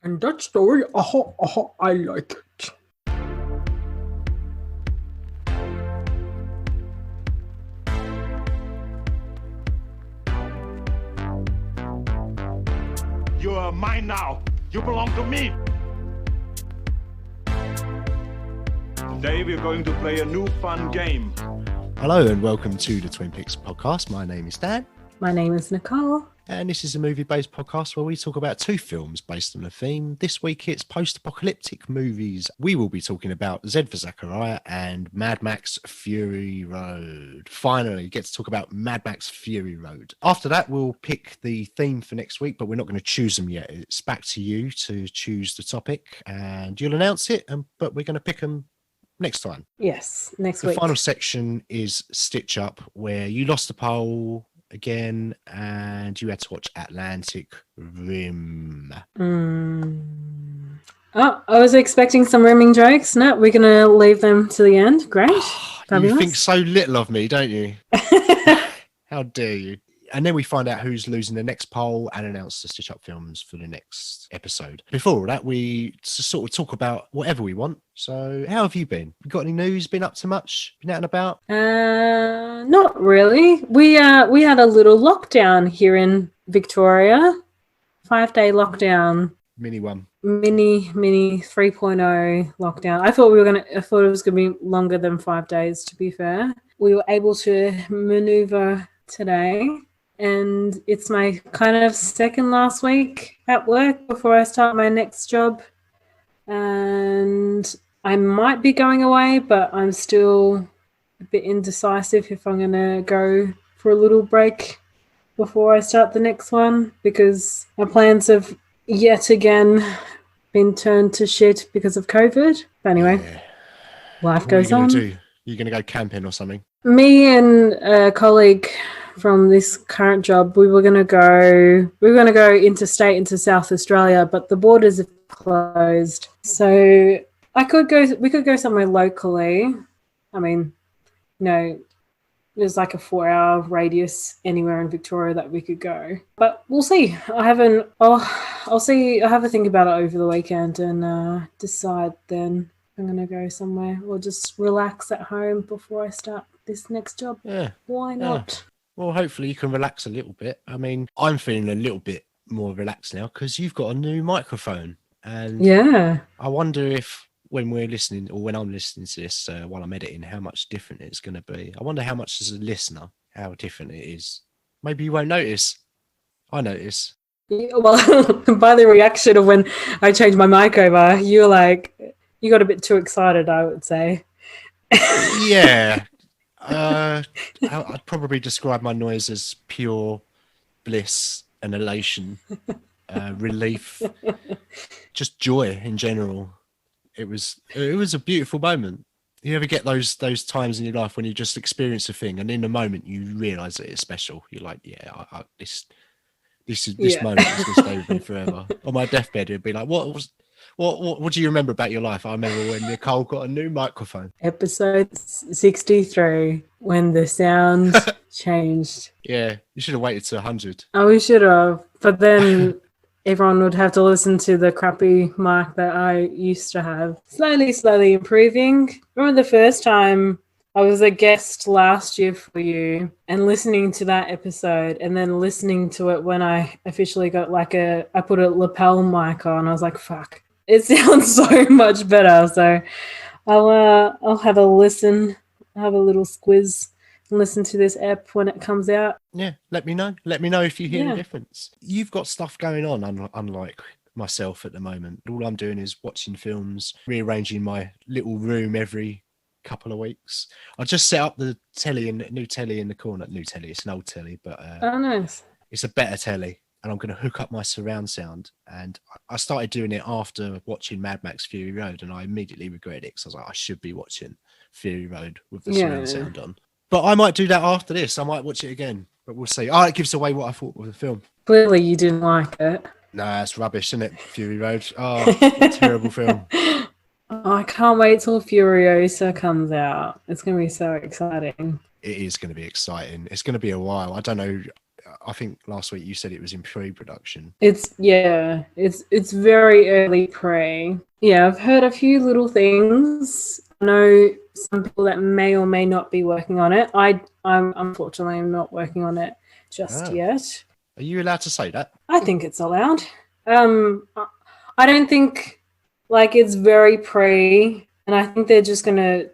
And that story, I like it. You are mine now. You belong to me. Today we're going to play a new fun game. Hello and welcome to the Twin Peaks podcast. My name is Dan. My name is Nicole. And this is a movie-based podcast where we talk about two films based on a theme. This week it's post-apocalyptic movies. We will be talking about Z for Zachariah and Mad Max Fury Road. Finally, get to talk about Mad Max Fury Road. After that, we'll pick the theme for next week, but we're not going to choose them yet. It's back to you to choose the topic and you'll announce it, but we're going to pick them next time. Yes, next week. The final section is Stitch Up, where you lost the poll again and you had to watch Atlantic Rim. Oh, I was expecting some rimming jokes. No, we're going to leave them to the end. Great. You think so little of me, don't you? How dare you? And then we find out who's losing the next poll and announce the Stitch Up films for the next episode. Before all that, we sort of talk about whatever we want. So how have you been? You got any news? Been up to much? Been out and about? Not really. We had a little lockdown here in Victoria. 5-day lockdown. Mini one. Mini 3.0 lockdown. I thought it was gonna be longer than 5 days, to be fair. We were able to maneuver today. And it's my kind of second last week at work before I start my next job. And I might be going away, but I'm still a bit indecisive if I'm going to go for a little break before I start the next one, because my plans have yet again been turned to shit because of COVID. But anyway, life goes on. You're going to go camping or something? Me and a colleague from this current job, we were going to go interstate into South Australia, but the borders are closed. So we could go somewhere locally. I mean, there's like a 4-hour radius anywhere in Victoria that we could go, but we'll see. I'll see. I'll have a think about it over the weekend and decide then I'm going to go somewhere or just relax at home before I start this next job. Yeah. Why not? Well, hopefully you can relax a little bit. I mean, I'm feeling a little bit more relaxed now because you've got a new microphone. And yeah, I wonder if when we're listening or when I'm listening to this while I'm editing, how much different it's going to be. I wonder how much as a listener, how different it is. Maybe you won't notice. I notice. Well, by the reaction of when I changed my mic over, you got a bit too excited, I would say. Yeah. I'd probably describe my noise as pure bliss and elation, relief, just joy in general. It was a beautiful moment. You ever get those times in your life when you just experience a thing and in the moment you realise that it's special? You're like, yeah, this moment is going to stay with me forever. On my deathbed, it'd be like, what do you remember about your life? I remember when Nicole got a new microphone. Episode 63, when the sound changed. Yeah, you should have waited to 100. Oh, we should have. But then everyone would have to listen to the crappy mic that I used to have. Slowly improving. Remember the first time I was a guest last year for you and listening to that episode and then listening to it when I officially got I put a lapel mic on. I was like, fuck. It sounds so much better. So I'll have a listen, have a little squiz and listen to this app when it comes out. Yeah, let me know. Let me know if you hear the difference. You've got stuff going on, unlike myself at the moment. All I'm doing is watching films, rearranging my little room every couple of weeks. I just set up the new telly in the corner. New telly, it's an old telly, but oh, nice. It's a better telly. And I'm going to hook up my surround sound. And I started doing it after watching Mad Max Fury Road, and I immediately regretted it because I was like, I should be watching Fury Road with the surround sound on. But I might do that after this. I might watch it again, but we'll see. Oh, it gives away what I thought of the film. Clearly you didn't like it. Nah, it's rubbish, isn't it? Fury Road. Oh, what a terrible film. Oh, I can't wait till Furiosa comes out. It's going to be so exciting. It is going to be exciting. It's going to be a while. I don't know. I think last week you said it was in pre-production. It's very early pre. Yeah, I've heard a few little things. I know some people that may or may not be working on it. I'm unfortunately not working on it just yet. Are you allowed to say that? I think it's allowed. I don't think like it's very pre, and I think they're just gonna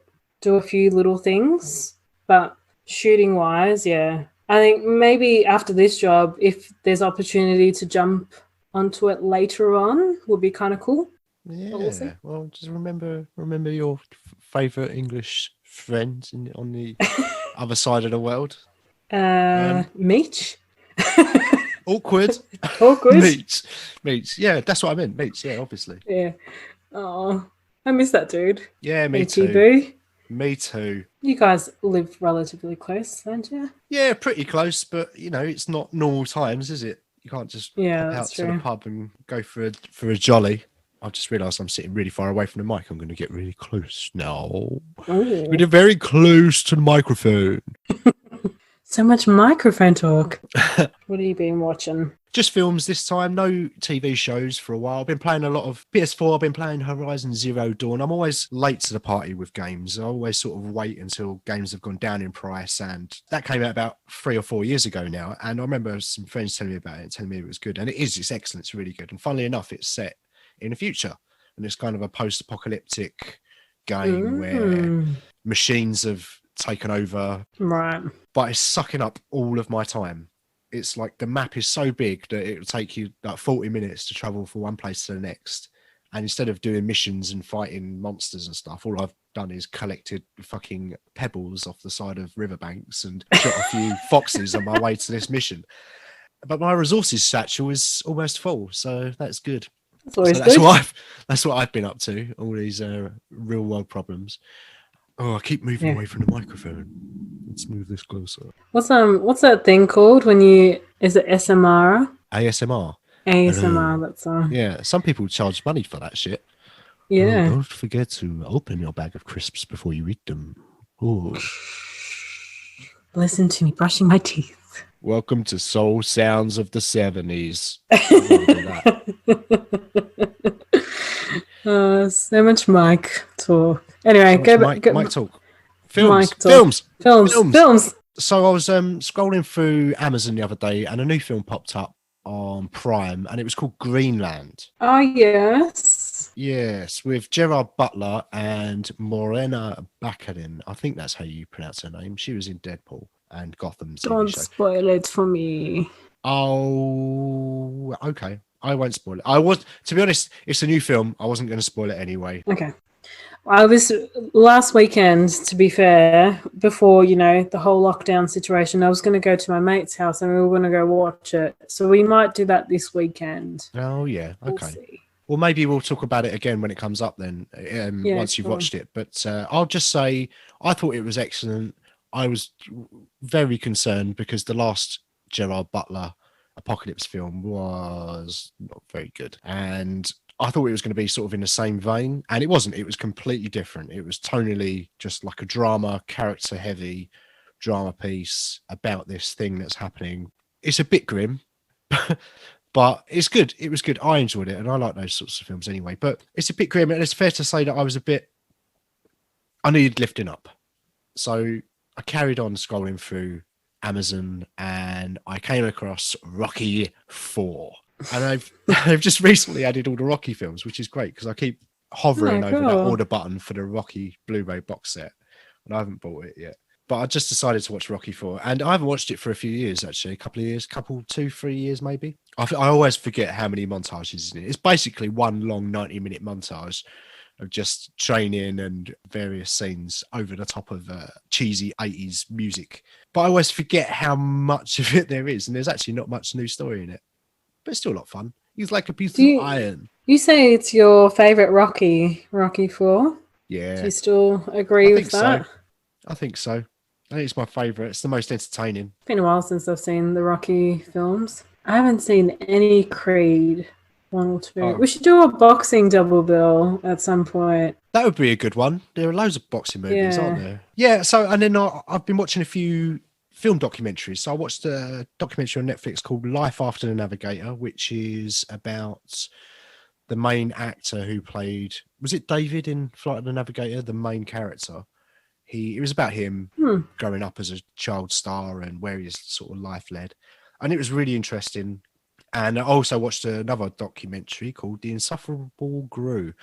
do a few little things. But shooting wise, yeah, I think maybe after this job, if there's opportunity to jump onto it later on, would be kind of cool. Yeah. Well, just remember your favorite English friends on the other side of the world. Meech. Awkward. Meech. Yeah, that's what I meant. Meech. Yeah, obviously. Yeah. Oh, I miss that dude. Yeah, me Meechy too. Boo. Me too. You guys live relatively close, don't you? Yeah, pretty close, but it's not normal times, is it? You can't just pop out to the pub and go for a jolly. I've just realised I'm sitting really far away from the mic. I'm going to get really close now. We're very close to the microphone. So much microphone talk. What have you been watching? Just films this time, no TV shows for a while. I've been playing a lot of PS4. I've been playing Horizon Zero Dawn. I'm always late to the party with games. I always sort of wait until games have gone down in price. And that came out about 3 or 4 years ago now. And I remember some friends telling me about it, telling me it was good. And it's excellent. It's really good. And funnily enough, it's set in the future. And it's kind of a post-apocalyptic game where machines have taken over. Right. But it's sucking up all of my time. It's like the map is so big that it will take you like 40 minutes to travel from one place to the next. And instead of doing missions and fighting monsters and stuff, all I've done is collected fucking pebbles off the side of riverbanks and shot a few foxes on my way to this mission. But my resources satchel is almost full, so that's good. That's what I've been up to, all these real world problems. Oh, I keep moving away from the microphone. Let's move this closer. What's that thing called when is it SMR? ASMR. ASMR, that's Yeah, some people charge money for that shit. Yeah. Oh, don't forget to open your bag of crisps before you eat them. Oh. Listen to me brushing my teeth. Welcome to Soul Sounds of the 70s. So much mic talk. Anyway, mic talk. Films. So I was scrolling through Amazon the other day and a new film popped up on Prime and it was called Greenland. Oh, yes. Yes, with Gerard Butler and Morena Baccarin. I think that's how you pronounce her name. She was in Deadpool and Gotham. Don't spoil it for me. Oh, okay. I won't spoil it. To be honest, it's a new film. I wasn't going to spoil it anyway. Okay. I was last weekend, to be fair, before, the whole lockdown situation, I was going to go to my mate's house and we were going to go watch it. So we might do that this weekend. Oh, yeah. Okay. We'll see. Well, maybe we'll talk about it again when it comes up then, once you've watched it. But I'll just say I thought it was excellent. I was very concerned because the last Gerard Butler Apocalypse film was not very good. And I thought it was going to be sort of in the same vein. And it wasn't. It was completely different. It was tonally just like a drama, character-heavy drama piece about this thing that's happening. It's a bit grim, but it's good. It was good. I enjoyed it. And I like those sorts of films anyway. But it's a bit grim. And it's fair to say that I needed lifting up. So I carried on scrolling through Amazon and I came across Rocky 4. And I've just recently added all the Rocky films, which is great because I keep hovering over that order button for the Rocky Blu-ray box set. And I haven't bought it yet. But I just decided to watch Rocky 4. And I haven't watched it for a few years, actually. A couple of years, 2-3 years maybe. I always forget how many montages is in it. It's basically one long 90-minute montage of just training and various scenes over the top of cheesy 80s music. But I always forget how much of it there is. And there's actually not much new story in it. But it's still a lot of fun. He's like a piece of iron. You say it's your favourite Rocky 4? Yeah. Do you still agree with that? So. I think so. I think it's my favourite. It's the most entertaining. It's been a while since I've seen the Rocky films. I haven't seen any Creed 1 or 2. Oh. We should do a boxing double bill at some point. That would be a good one. There are loads of boxing movies, aren't there? Yeah, so, and then I've been watching a few film documentaries. So I watched a documentary on Netflix called Life After the Navigator, which is about the main actor who played, was it David in Flight of the Navigator, the main character? It was about him growing up as a child star and where his sort of life led. And it was really interesting. And I also watched another documentary called The Insufferable Gru,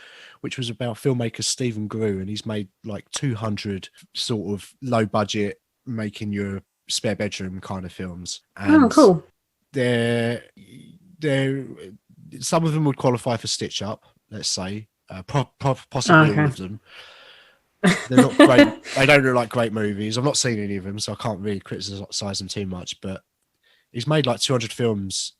which was about filmmaker Stephen Grew. And he's made like 200 sort of low budget, making your spare bedroom kind of films. And cool. they're some of them would qualify for Stitch Up, let's say, possibly all of them. They're not great. They don't look like great movies. I've not seen any of them, so I can't really criticize them too much. But he's made like 200 films,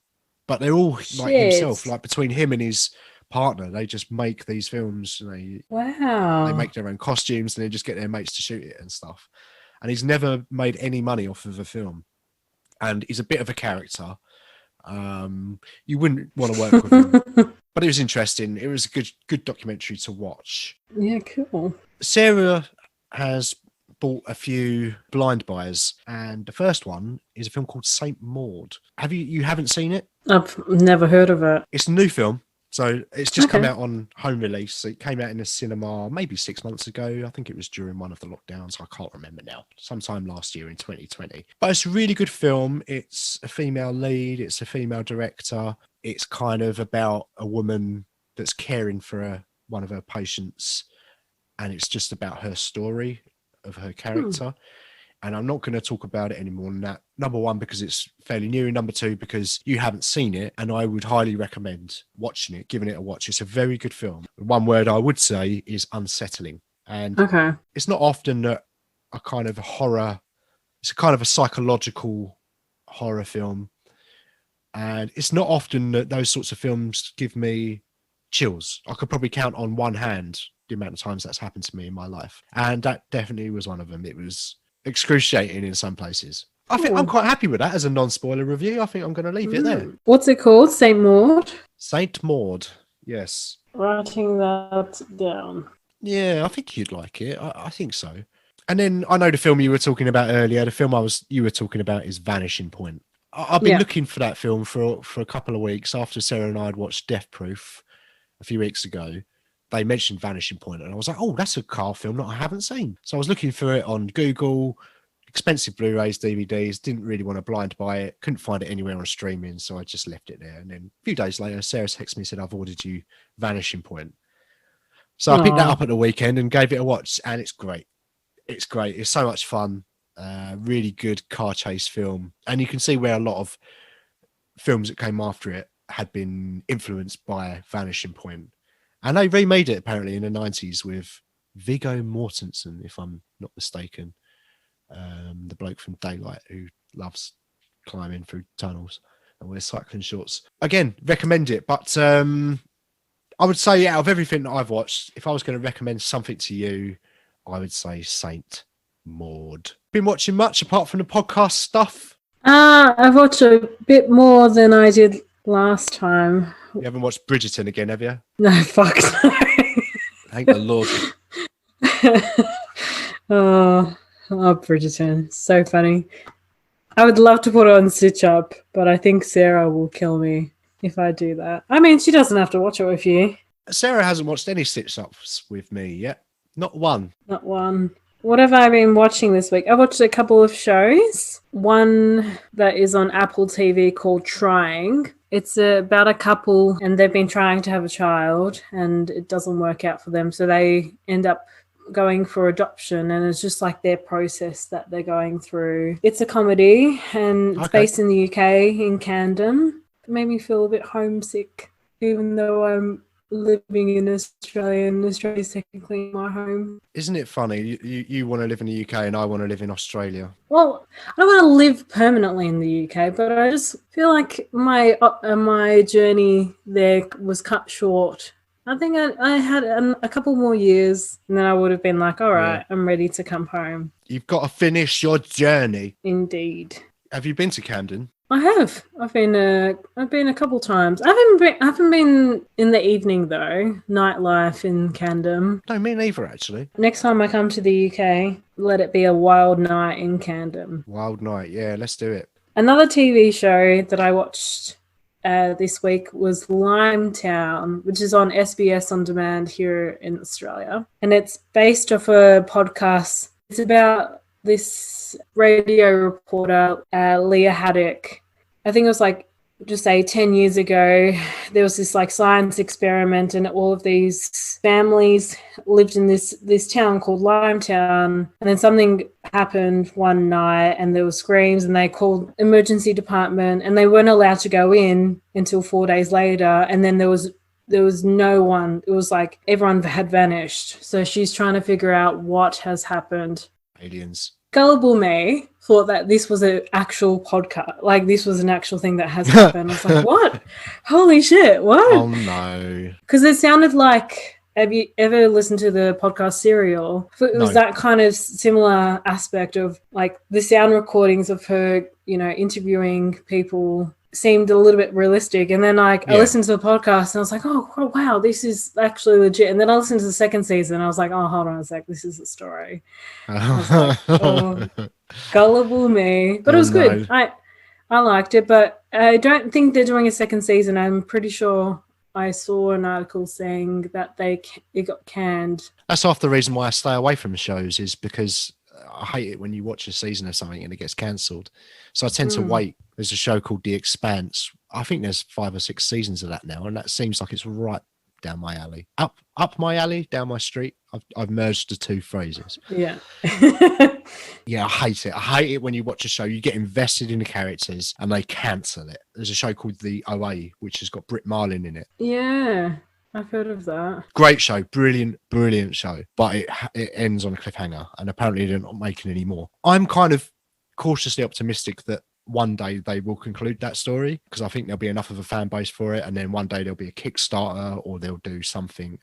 but they're all like himself. Like between him and his partner, they just make these films. They make their own costumes and they just get their mates to shoot it and stuff. And he's never made any money off of a film. And he's a bit of a character. You wouldn't want to work with him. But it was interesting. It was a good documentary to watch. Yeah, cool. Sarah has bought a few blind buys, and the first one is a film called Saint Maud. You haven't seen it? I've never heard of it. It's a new film, so it's just come out on home release. It came out in a cinema maybe 6 months ago. I think it was during one of the lockdowns. I can't remember now. Sometime last year in 2020. But it's a really good film. It's a female lead. It's a female director. It's kind of about a woman that's caring for one of her patients, and it's just about her story of her character. And I'm not going to talk about it anymore than that. Number one, because it's fairly new. Number two, because you haven't seen it, and I would highly recommend watching it, giving it a watch. It's a very good film. One word I would say is unsettling. And it's not often that a kind of horror, it's a kind of a psychological horror film. And it's not often that those sorts of films give me chills. I could probably count on one hand the amount of times that's happened to me in my life. And that definitely was one of them. It was excruciating in some places. I think I'm quite happy with that as a non-spoiler review. I think I'm going to leave it there. What's it called? Saint Maud? Saint Maud, yes. Writing that down. Yeah, I think you'd like it. I think so. And then I know the film you were talking about earlier. The film you were talking about is Vanishing Point. I've been looking for that film for a couple of weeks after Sarah and I had watched Death Proof a few weeks ago. They mentioned Vanishing Point, and I was like, oh, that's a car film that I haven't seen. So I was looking for it on Google, expensive Blu-rays, DVDs, didn't really want to blind buy it, couldn't find it anywhere on streaming, so I just left it there. And then a few days later, Sarah texted me and said, I've ordered you Vanishing Point. So I picked that up at the weekend and gave it a watch, and it's great. It's great. It's so much fun. Really good car chase film. And you can see where a lot of films that came after it had been influenced by Vanishing Point. And they remade it apparently in the 90s with Viggo Mortensen, if I'm not mistaken. The bloke from Daylight who loves climbing through tunnels and wears cycling shorts. Again, recommend it. But I would say out of everything that I've watched, if I was going to recommend something to you, I would say Saint Maud. Been watching much apart from the podcast stuff? I've watched a bit more than I did last time. You haven't watched Bridgerton again, have you? No, fuck no. Thank the Lord. Oh, Bridgerton. So funny. I would love to put it on Stitch Up, but I think Sarah will kill me if I do that. I mean, she doesn't have to watch it with you. Sarah hasn't watched any Stitch Ups with me yet. Not one. Not one. What have I been watching this week? I watched a couple of shows. One that is on Apple TV called Trying. It's about a couple and they've been trying to have a child and it doesn't work out for them. So they end up going for adoption and it's just like their process that they're going through. It's a comedy and it's based in the UK, in Camden. It made me feel a bit homesick, even though I'm living in Australia and Australia is technically my home. Isn't it funny? You want to live in the UK and I want to live in Australia. Well, I don't want to live permanently in the UK, but I just feel like my journey there was cut short. I think I had a couple more years and then I would have been like, all right, I'm ready to come home. You've got to finish your journey. Indeed. Have you been to Camden? I have. I've been a couple times. I haven't been in the evening though. Nightlife in Camden. No, me neither, actually. Next time I come to the UK, let it be a wild night in Camden. Wild Night. Yeah, let's do it. Another TV show that I watched this week was Limetown, which is on SBS On Demand here in Australia. And it's based off a podcast. It's about this radio reporter, Leah Haddock. I think it was like, just say 10 years ago, there was this like science experiment and all of these families lived in this town called Limetown. And then something happened one night and there were screams and they called emergency department and they weren't allowed to go in until 4 days later. And then there was no one. It was like everyone had vanished. So she's trying to figure out what has happened. Aliens. Gullible me thought that this was an actual podcast, like this was an actual thing that has happened. I was like, what? Holy shit, what? Oh no. Because it sounded like, have you ever listened to the podcast Serial? It was that kind of similar aspect of like the sound recordings of her, interviewing people seemed a little bit realistic. And then I listened to the podcast and I was like, oh wow, this is actually legit. And then I listened to the second season and I was like, oh, hold on a sec, this is a story. Gullible me. But it was good. I liked it, but I don't think they're doing a second season. I'm pretty sure I saw an article saying that it got canned. That's half the reason why I stay away from shows, is because I hate it when you watch a season of something and it gets cancelled. So I tend to wait. There's a show called The Expanse. I think there's 5 or 6 seasons of that now, and that seems like it's right down my alley. Up my alley, down my street. I've merged the two phrases. Yeah. Yeah, I hate it. I hate it when you watch a show, you get invested in the characters and they cancel it. There's a show called The OA, which has got Brit Marlin in it. Yeah, I've heard of that. Great show, brilliant show, but it ends on a cliffhanger, and apparently they're not making any more. I'm kind of cautiously optimistic that one day they will conclude that story, because I think there'll be enough of a fan base for it, and then one day there'll be a Kickstarter or they'll do something.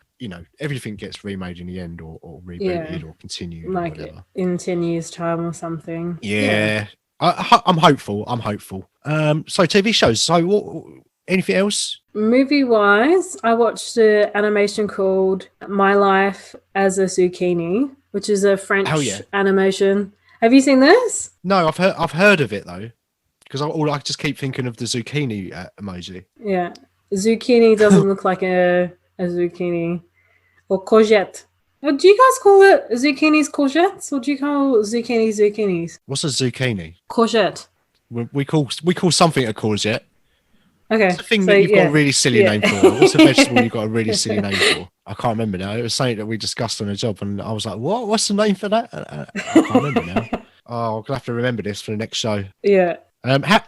Everything gets remade in the end, or rebooted or continued, like or whatever. In 10 years' time or something. Yeah. I'm hopeful. So TV shows. So anything else? Movie-wise, I watched an animation called My Life as a Zucchini, which is a French animation. Have you seen this? No, I've heard of it though, because I just keep thinking of the zucchini emoji. Yeah, zucchini doesn't look like a zucchini or courgette. Do you guys call it zucchinis courgettes, or do you call zucchinis zucchinis? What's a zucchini? Courgette. We call something a courgette. Okay. It's a thing that you've got a really silly name for. What's a vegetable you've got a really silly name for? I can't remember now. It was something that we discussed on a job, and I was like, "What? What's the name for that?" I can't remember now. Oh, I'm gonna have to remember this for the next show. Yeah.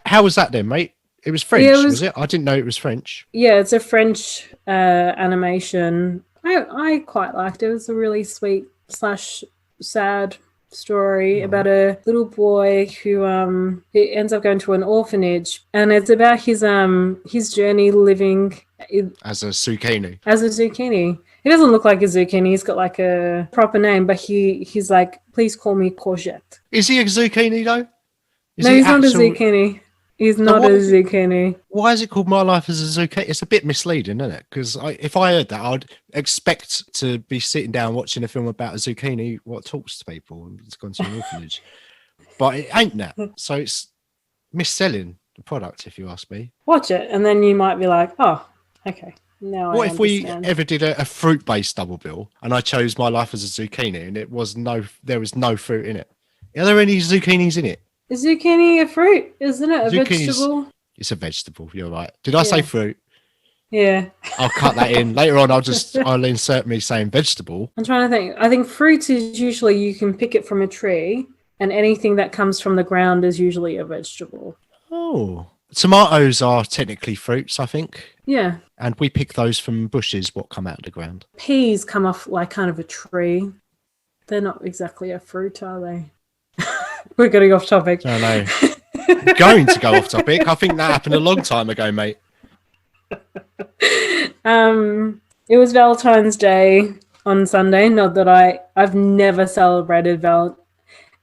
How was that then, mate? It was French, was it? I didn't know it was French. Yeah, it's a French animation. I quite liked it. It was a really sweet / sad story about a little boy who he ends up going to an orphanage, and it's about his journey living as a zucchini. He doesn't look like a zucchini. He's got like a proper name, but he's like, please call me courgette. Is he a zucchini though? No, he's not a zucchini. He's not a zucchini. Why is it called My Life as a Zucchini? It's a bit misleading, isn't it? Because if I heard that, I'd expect to be sitting down watching a film about a zucchini what talks to people and it's gone to an orphanage. But it ain't that. So it's mis-selling the product, if you ask me. Watch it, and then you might be like, oh, okay. Now what if we ever did a fruit-based double bill and I chose My Life as a Zucchini and there was no fruit in it? Are there any zucchinis in it? Is zucchini a fruit? Isn't it a vegetable? It's a vegetable. You're right. Did I say fruit? Yeah. I'll cut that in later on. I'll insert me saying vegetable. I'm trying to think. I think fruit is usually you can pick it from a tree, and anything that comes from the ground is usually a vegetable. Oh, tomatoes are technically fruits, I think. Yeah. And we pick those from bushes what come out of the ground. Peas come off like kind of a tree. They're not exactly a fruit, are they? We're getting off topic. I know. I'm going to go off topic. I think that happened a long time ago, mate. It was Valentine's Day on Sunday. Not that I've never celebrated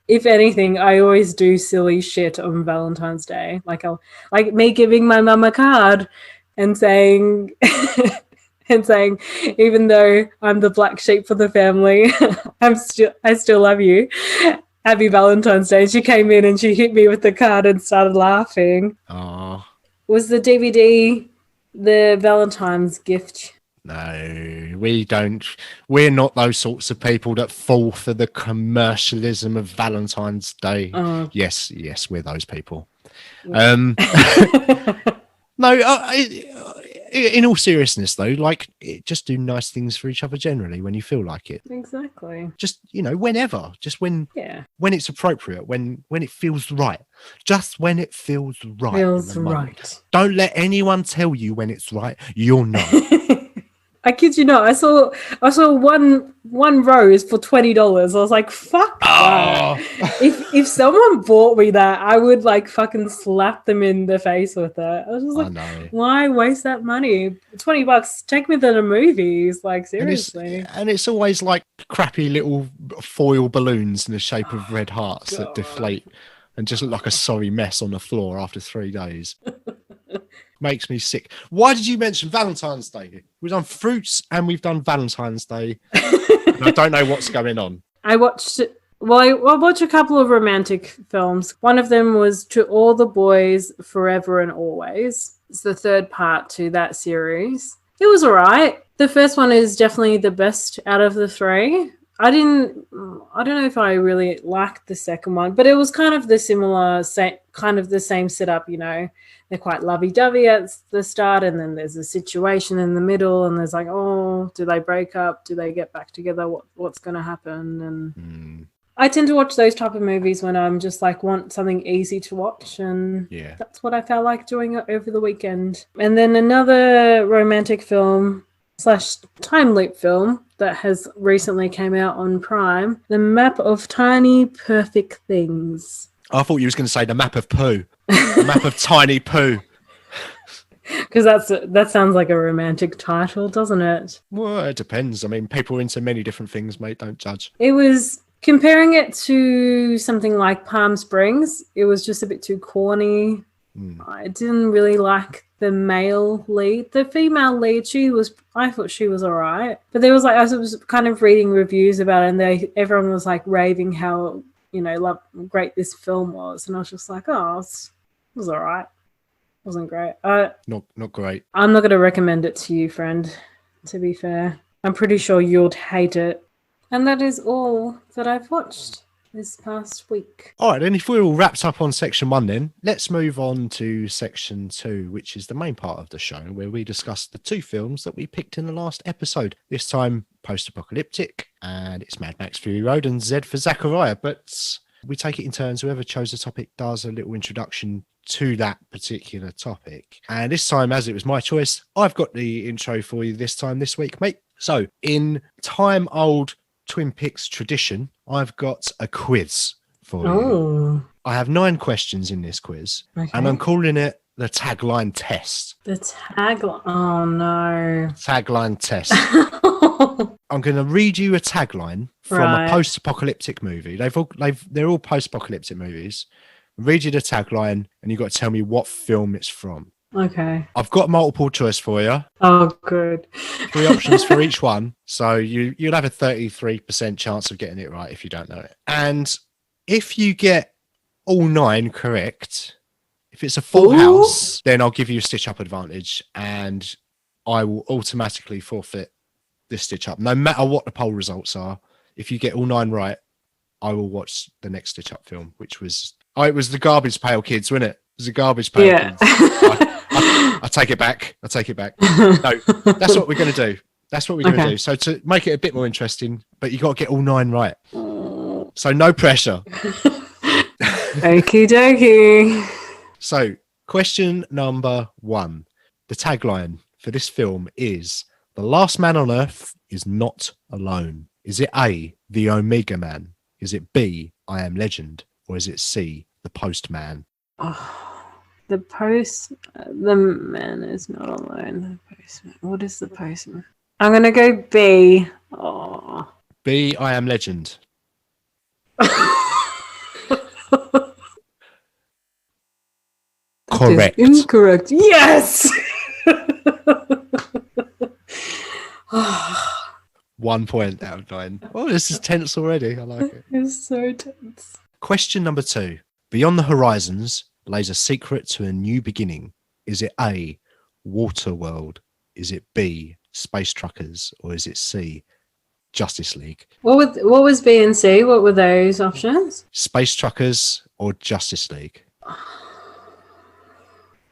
if anything, I always do silly shit on Valentine's Day. Like me giving my mum a card and saying even though I'm the black sheep for the family, I still love you. Happy Valentine's Day. She came in and she hit me with the card and started laughing. Oh. Was the DVD the Valentine's gift? No, we don't. We're not those sorts of people that fall for the commercialism of Valentine's Day. Oh. Yes, we're those people. No, in all seriousness, though, like, just do nice things for each other generally when you feel like it. Exactly. Just, whenever, just when it's appropriate, when it feels right, just when it feels right. Feels right. Don't let anyone tell you when it's right. You'll know. I kid you not. I saw one rose for $20. I was like, fuck that. If someone bought me that, I would like fucking slap them in the face with it. I was just like, why waste that money? $20, take me to the movies. Like, seriously. And it's always like crappy little foil balloons in the shape of red hearts that deflate and just look like a sorry mess on the floor after 3 days. Makes me sick. Why did you mention Valentine's Day? We've done fruits and we've done Valentine's Day. And I don't know what's going on. I watched a couple of romantic films. One of them was To All the Boys Forever and Always. It's the third part to that series. It was all right. The first one is definitely the best out of the three. I don't know if I really liked the second one, but it was kind of the same setup, They're quite lovey-dovey at the start, and then there's a situation in the middle, and there's like, oh, do they break up? Do they get back together? What's going to happen? And I tend to watch those type of movies when I'm just like want something easy to watch, and that's what I felt like doing over the weekend. And then another romantic film / time loop film that has recently came out on Prime, The Map of Tiny Perfect Things. I thought you was going to say The Map of Poo. The Map of Tiny Poo. Because that sounds like a romantic title, doesn't it? Well, it depends. I mean, people are into many different things, mate. Don't judge. It was, comparing it to something like Palm Springs, it was just a bit too corny. I didn't really like the male lead. The female lead, I thought she was all right. But there was I was kind of reading reviews about it, and everyone was like raving how, great this film was. And I was just like, oh, it was all right. It wasn't great. Not great. I'm not going to recommend it to you, friend, to be fair. I'm pretty sure you'd hate it. And that is all that I've watched this past week. All right, then, if we're all wrapped up on section 1, then let's move on to section 2, which is the main part of the show, where we discuss the 2 films that we picked in the last episode. This time, Post-Apocalyptic, and it's Mad Max Fury Road, and Z for Zachariah. But we take it in turns. Whoever chose the topic does a little introduction to that particular topic. And this time, as it was my choice, I've got the intro for you this week, mate. So, in time-old Twin Peaks tradition, I've got a quiz for you. I have 9 questions in this quiz, and I'm calling it the tagline test. The tagline? Oh, no. Tagline test. I'm going to read you a tagline from a post-apocalyptic movie. They're all post-apocalyptic movies. I'll read you the tagline, and you've got to tell me what film it's from. Okay. I've got multiple choice for you. Oh, good. 3 options for each one. So you'll have a 33% chance of getting it right if you don't know it. And if you get all 9 correct, if it's a full house, then I'll give you a stitch up advantage, and I will automatically forfeit the stitch up. No matter what the poll results are, if you get all 9 right, I will watch the next stitch up film, which was... it was the Garbage Pail Kids, wasn't it? It was the Garbage Pail Kids. I take it back. No, that's what we're going to do. That's what we're going to do. So to make it a bit more interesting, but you got to get all 9 right. So no pressure. Okie dokie. So question number 1. The tagline for this film is, the last man on Earth is not alone. Is it A, the Omega Man? Is it B, I Am Legend? Or is it C, the Postman? The man is not alone. The postman. What is the postman? I'm going to go B. B, I Am Legend. Correct. is incorrect. Yes! 1 point out of 9. Oh, this is tense already. I like it. It's so tense. Question number 2. Beyond the horizons lays a secret to a new beginning. Is it A, Waterworld? Is it B, Space Truckers? Or is it C, Justice League? What was B and C? What were those options? Space Truckers or Justice League?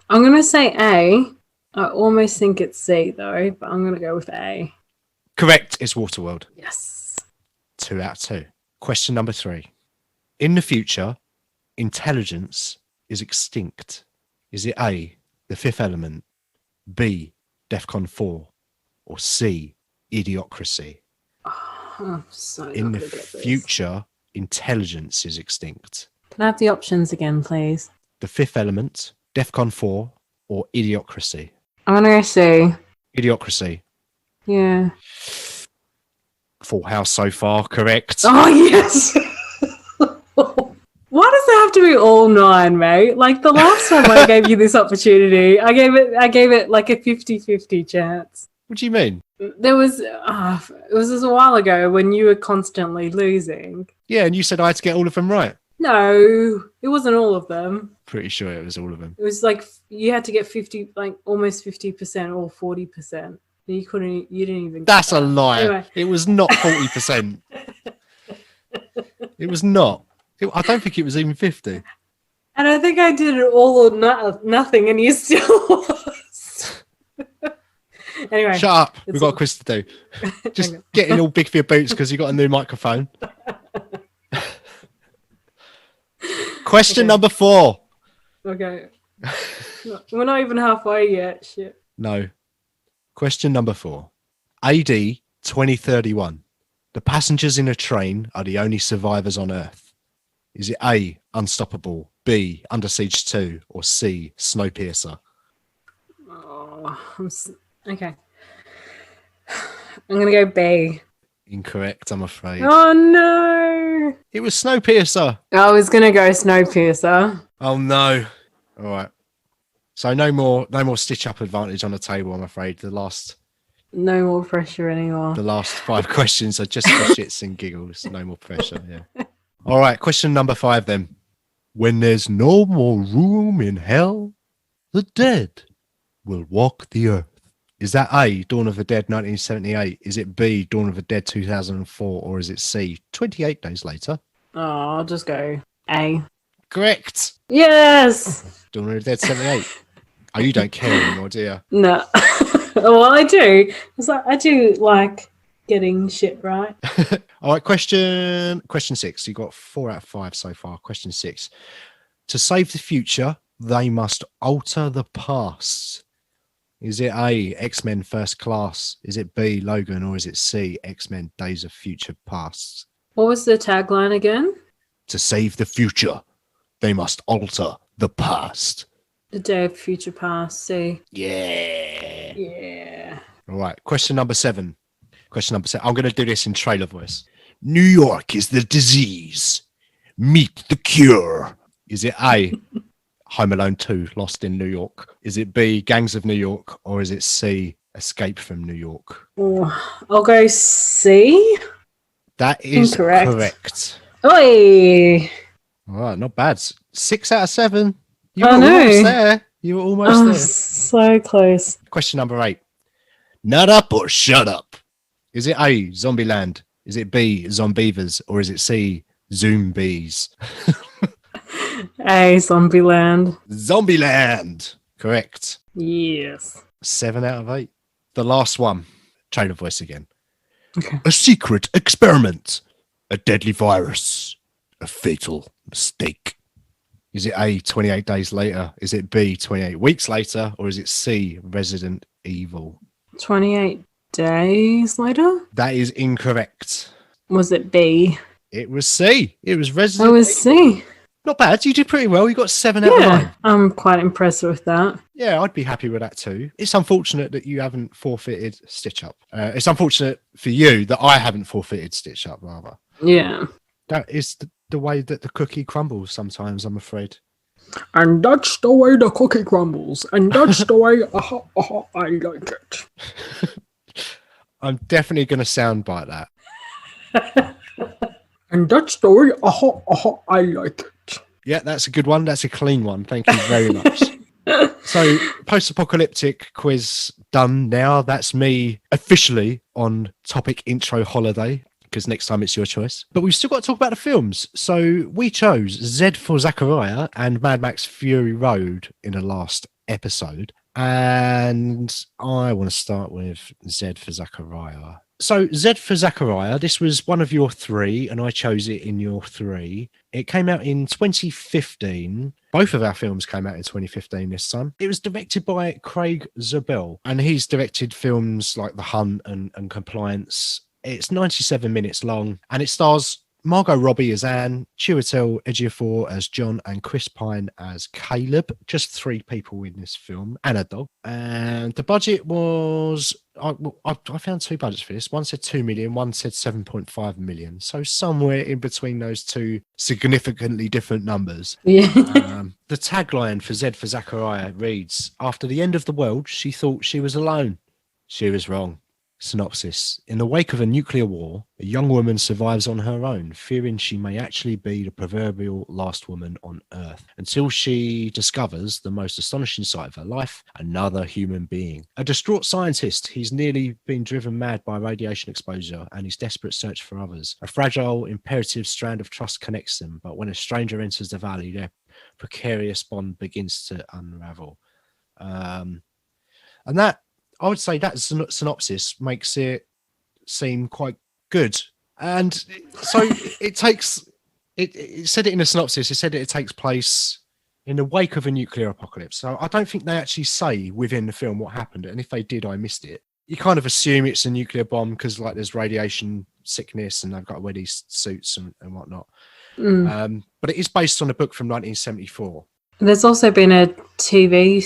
I'm going to say A. I almost think it's C, though, but I'm going to go with A. Correct. It's Waterworld. Yes. 2 out of 2. Question number 3. In the future, intelligence is extinct. Is it A, The Fifth Element, B, DEFCON 4, or C, Idiocracy? I'm so In not the gonna get this. future, intelligence is extinct. Can I have the options again, please? The Fifth Element, DEFCON 4, or Idiocracy? I'm going to go C. Idiocracy. Yeah. Full house so far, correct. Oh, yes! Why does it have to be all 9, mate? Like the last time I gave you this opportunity, I gave it like a 50-50 chance. What do you mean? There was it was just a while ago when you were constantly losing. Yeah, and you said I had to get all of them right. No, it wasn't all of them. Pretty sure it was all of them. It was like you had to get 50, like almost 50% or 40%. You couldn't. You didn't even. That's a lie. Anyway. It was not 40%. It was not. I don't think it was even 50. And I think I did it all or nothing, and you still lost. Anyway. Shut up. We've got a quiz to do. Just getting all big for your boots because you got a new microphone. Question number 4. Okay. We're not even halfway yet. Shit. No. Question number 4. AD 2031. The passengers in a train are the only survivors on Earth. Is it A, Unstoppable, B, Under Siege 2, or C, Snowpiercer? Oh, okay. I'm going to go B. Incorrect, I'm afraid. Oh, no. It was Snowpiercer. I was going to go Snowpiercer. Oh, no. All right. So no more stitch up advantage on the table, I'm afraid. No more pressure anymore. The last 5 questions are just for shits and giggles. No more pressure, yeah. All right, question number 5 then. When there's no more room in hell, the dead will walk the earth. Is that A, Dawn of the Dead 1978? Is it B, Dawn of the Dead 2004? Or is it C, 28 days later? Oh, I'll just go A. Correct. Yes. Dawn of the Dead 78. Oh, you don't care anymore, do you? No. Well, I do. It's like I do like getting shit right. All right, question 6. You got 4 out of 5 so far. Question 6. To save the future, they must alter the past. Is it A, X-Men First Class? Is it B, Logan? Or is it C, X-Men Days of Future Past? What was the tagline again? To save the future, they must alter the past. The Day of Future Past. C. Yeah. Yeah. All right, question number 7. I'm going to do this in trailer voice. New York is the disease. Meet the cure. Is it A, Home Alone 2, Lost in New York? Is it B, Gangs of New York? Or is it C, Escape from New York? Oh, I'll go C. That is correct. Oi! All right, not bad. 6 out of 7. You Oh, were no. almost there. You were almost there. So close. Question number 8. Nut up or shut up? Is it A, Zombieland? Is it B, Zombievers? Or is it C, Zoombies? A, Zombieland. Zombieland. Correct. Yes. 7 out of 8. The last one. Trailer voice again. Okay. A secret experiment. A deadly virus. A fatal mistake. Is it A, 28 days later? Is it B, 28 weeks later? Or is it C, Resident Evil? 28 days later? That is incorrect. Was it B? It was C. It was Resident It was Evil. C. Not bad. You did pretty well. You got 7 out of 9. Yeah, I'm quite impressed with that. Yeah, I'd be happy with that too. It's unfortunate that you haven't forfeited Stitch Up. It's unfortunate for you that I haven't forfeited Stitch Up, rather. Yeah. That is the way that the cookie crumbles sometimes, I'm afraid. And that's the way the cookie crumbles. And that's the way I like it. I'm definitely going to soundbite that. And that's the way I like it. Yeah, that's a good one. That's a clean one. Thank you very much. So, post-apocalyptic quiz done now. That's me officially on topic intro holiday, because next time it's your choice. But we've still got to talk about the films. So we chose Z for Zachariah and Mad Max Fury Road in the last episode. And I want to start with Z for Zachariah. So Z for Zachariah, this was one of your three, and I chose it in your three. It came out in 2015. Both of our films came out in 2015 this time. It was directed by Craig Zabel, and he's directed films like The Hunt and Compliance. It's 97 minutes long, and it stars Margot Robbie as Anne, Chiwetel Ejiofor as John, and Chris Pine as Caleb. Just three people in this film, and a dog. And the budget was... I found two budgets for this. One said 2 million, one said 7.5 million. So somewhere in between those two significantly different numbers. Yeah. The tagline for Z for Zachariah reads, "After the end of the world, she thought she was alone. She was wrong." Synopsis. In the wake of a nuclear war, a young woman survives on her own, fearing she may actually be the proverbial last woman on Earth, until she discovers the most astonishing sight of her life, another human being. A distraught scientist, he's nearly been driven mad by radiation exposure and his desperate search for others. A fragile, imperative strand of trust connects them, but when a stranger enters the valley, their precarious bond begins to unravel. And that, I would say that synopsis makes it seem quite good. And so it said it in a synopsis, it said it takes place in the wake of a nuclear apocalypse. So I don't think they actually say within the film what happened. And if they did, I missed it. You kind of assume it's a nuclear bomb because like there's radiation sickness and they've got to wear these suits and whatnot. But it is based on a book from 1974. There's also been a TV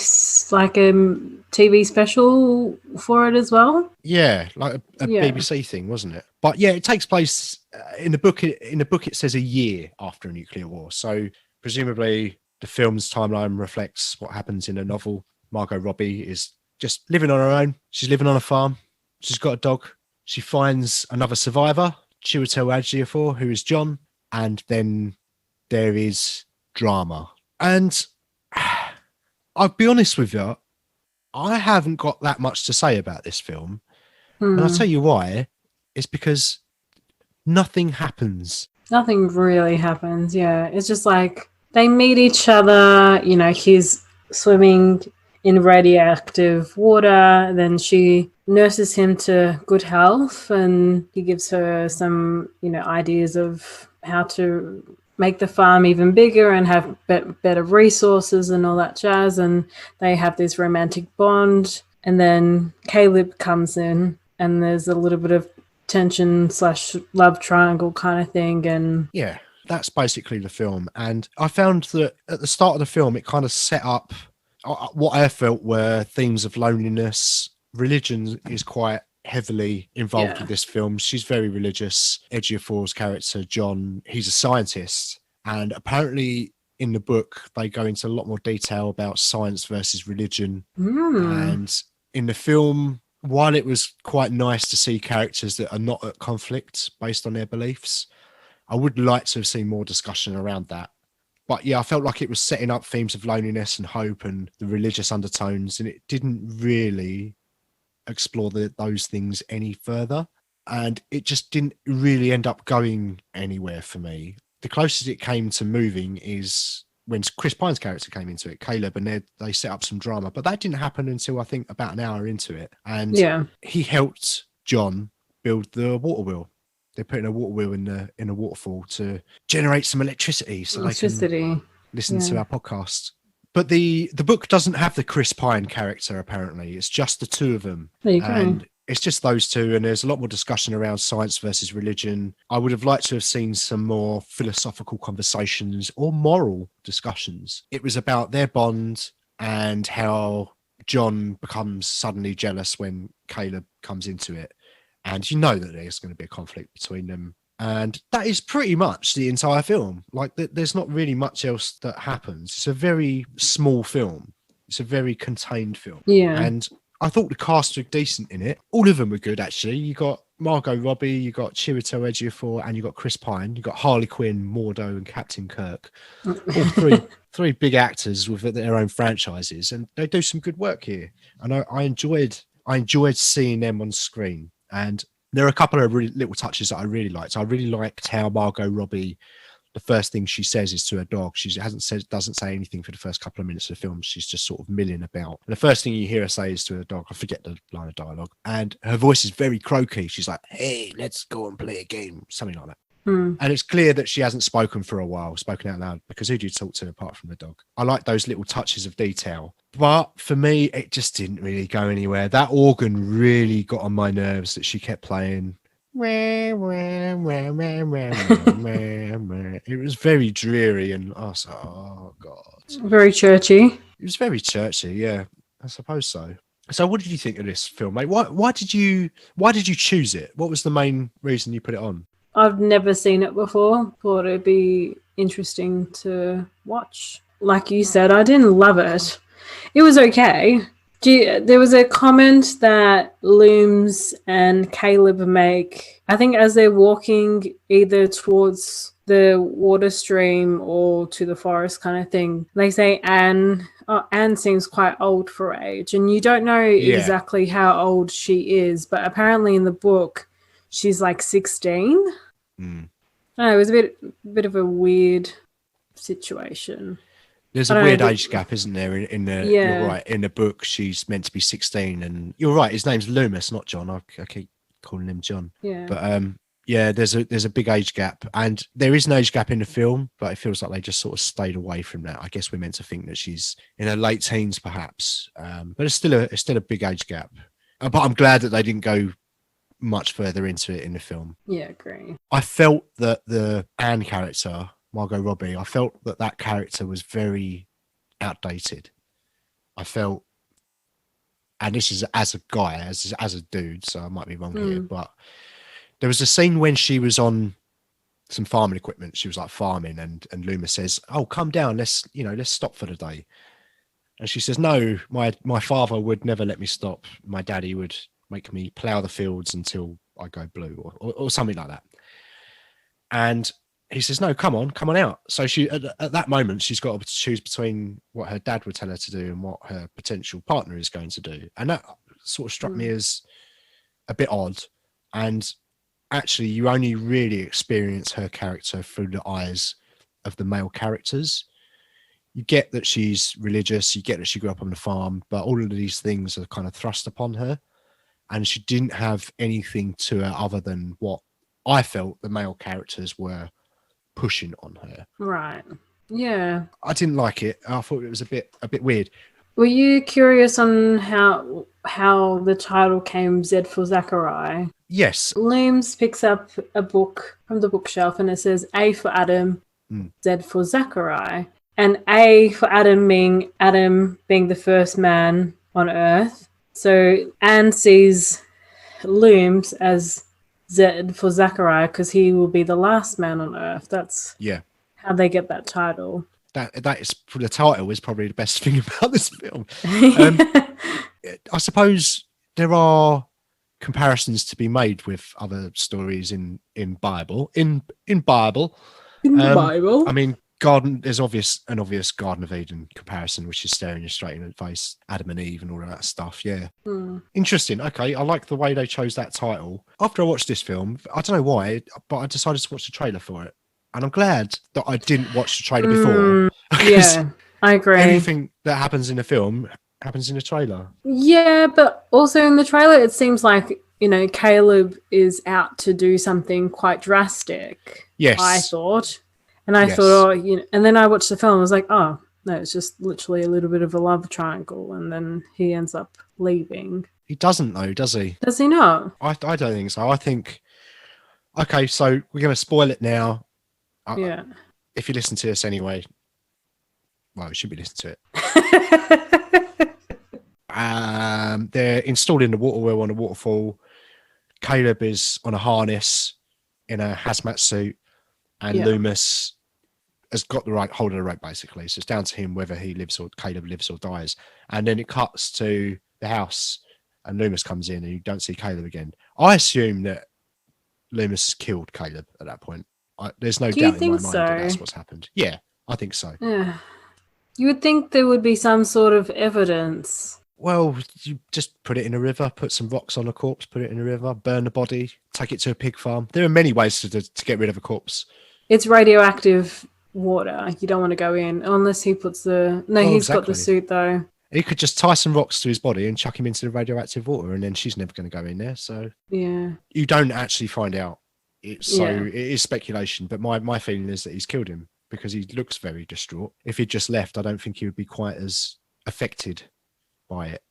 special for it as well. Yeah, like a BBC thing, wasn't it? But yeah, it takes place in the book. In the book, it says a year after a nuclear war. So presumably, the film's timeline reflects what happens in a novel. Margot Robbie is just living on her own. She's living on a farm. She's got a dog. She finds another survivor, Chiwetel Ejiofor, who is John, and then there is drama. And I'll be honest with you, I haven't got that much to say about this film. And I'll tell you why. It's because nothing happens. Nothing really happens, yeah. It's just like they meet each other, you know, he's swimming in radioactive water, then she nurses him to good health and he gives her some, you know, ideas of how to make the farm even bigger and have better resources and all that jazz, and they have this romantic bond. And then Caleb comes in and there's a little bit of tension / love triangle kind of thing. And yeah, that's basically the film. And I found that at the start of the film it kind of set up what I felt were themes of loneliness. Religion is quite heavily involved with this film. She's very religious. Ejiofor's character, John, he's a scientist. And apparently in the book, they go into a lot more detail about science versus religion. And in the film, while it was quite nice to see characters that are not at conflict based on their beliefs, I would like to have seen more discussion around that. But yeah, I felt like it was setting up themes of loneliness and hope and the religious undertones, and it didn't really explore those things any further, and it just didn't really end up going anywhere for me. The closest it came to moving is when Chris Pine's character came into it, Caleb, and they set up some drama, but that didn't happen until I think about an hour into it. And he helped John build the water wheel. They're putting a water wheel in a waterfall to generate some electricity so they can listen to our podcast. But the book doesn't have the Chris Pine character, apparently. It's just the two of them. There you go. And it's just those two, and there's a lot more discussion around science versus religion. I would have liked to have seen some more philosophical conversations or moral discussions. It was about their bond and how John becomes suddenly jealous when Caleb comes into it. And you know that there's going to be a conflict between them And that is pretty much the entire film. Like, there's not really much else that happens. It's a very small film. It's a very contained film. Yeah. And I thought the cast were decent in it. All of them were good, actually. You got Margot Robbie, you got Chiwetel Ejiofor, and you got Chris Pine. You got Harley Quinn, Mordo, and Captain Kirk. All three big actors with their own franchises, and they do some good work here. And I enjoyed seeing them on screen. And there are a couple of really little touches that I really liked. I really liked how Margot Robbie, the first thing she says is to her dog. She doesn't say anything for the first couple of minutes of the film. She's just sort of milling about. And the first thing you hear her say is to her dog, I forget the line of dialogue, and her voice is very croaky. She's like, "Hey, let's go and play a game," something like that. And it's clear that she hasn't spoken for a while, spoken out loud, because who do you talk to apart from the dog? I like those little touches of detail. But for me, it just didn't really go anywhere. That organ really got on my nerves that she kept playing. It was very dreary, and I was like, oh, God. Very churchy. It was very churchy, yeah. I suppose so. So what did you think of this film, mate? Why did you choose it? What was the main reason you put it on? I've never seen it before. Thought it'd be interesting to watch. Like you said, I didn't love it. It was okay. There was a comment that Looms and Caleb make, I think, as they're walking either towards the water stream or to the forest kind of thing. They say Anne seems quite old for her age. And you don't know exactly how old she is, but apparently in the book, she's like 16. No, it was a bit of a weird situation. There's a weird age gap, isn't there? You're right. In the book, she's meant to be 16, and you're right. His name's Loomis, not John. I keep calling him John. Yeah. But there's a big age gap, and there is an age gap in the film, but it feels like they just sort of stayed away from that. I guess we're meant to think that she's in her late teens, perhaps. But it's still a big age gap. But I'm glad that they didn't go much further into it in the film. Yeah, agree. I felt that the Anne character, Margot Robbie, I felt that character was very outdated. I felt, and this is as a guy, as a dude, so I might be wrong here, but there was a scene when she was on some farming equipment. She was like farming, and Loomis says, "Oh, come down. Let's stop for the day." And she says, "No, my father would never let me stop. My daddy would make me plough the fields until I go blue," or something like that. And he says, "No, come on out." So she, at that moment, she's got to choose between what her dad would tell her to do and what her potential partner is going to do. And that sort of struck me as a bit odd. And actually, you only really experience her character through the eyes of the male characters. You get that she's religious, you get that she grew up on the farm, but all of these things are kind of thrust upon her. And she didn't have anything to her other than what I felt the male characters were pushing on her. Right. Yeah. I didn't like it. I thought it was a bit weird. Were you curious on how the title came, Z for Zachariah? Yes. Looms picks up a book from the bookshelf and it says A for Adam, Z for Zachariah. And A for Adam being the first man on Earth. So Anne sees Looms as Z for Zachariah because he will be the last man on Earth. That's how they get that title. That is, the title is probably the best thing about this film. I suppose there are comparisons to be made with other stories in Bible. In Bible. I mean, there's an obvious Garden of Eden comparison, which is staring you straight in the face, Adam and Eve and all of that stuff. Yeah. Interesting. Okay. I like the way they chose that title. After I watched this film, I don't know why, but I decided to watch the trailer for it. And I'm glad that I didn't watch the trailer before. Yeah, I agree. Everything that happens in the film happens in the trailer. Yeah, but also in the trailer, it seems like, Caleb is out to do something quite drastic. Yes. I thought. And I thought, and then I watched the film. I was like, oh, no, it's just literally a little bit of a love triangle. And then he ends up leaving. He doesn't, though, does he? Does he not? I don't think so. I think, okay, so we're going to spoil it now. Yeah. If you listen to this anyway, well, you should be listening to it. They're installed in the water wheel on a waterfall. Caleb is on a harness. in a hazmat suit, and Yeah. Loomis has got the right hold of the rope, basically. So it's down to him whether Caleb lives or dies. And then it cuts to the house, and Loomis comes in, and you don't see Caleb again. I assume that Loomis has killed Caleb at that point. There's no Do you doubt in my think mind that so? that's what's happened. Yeah, I think so. Yeah. You would think there would be some sort of evidence. Well, you just put it in a river, put some rocks on a corpse, put it in a river, burn the body, take it to a pig farm. There are many ways to get rid of a corpse. It's radioactive water. You don't want to go in unless he puts the... No, he's got the Exactly. suit, though. He could just tie some rocks to his body and chuck him into the radioactive water, and then she's never going to go in there. So Yeah. you don't actually find out. It Yeah. is speculation, but my feeling is that he's killed him because he looks very distraught. If he'd just left, I don't think he would be quite as affected by it.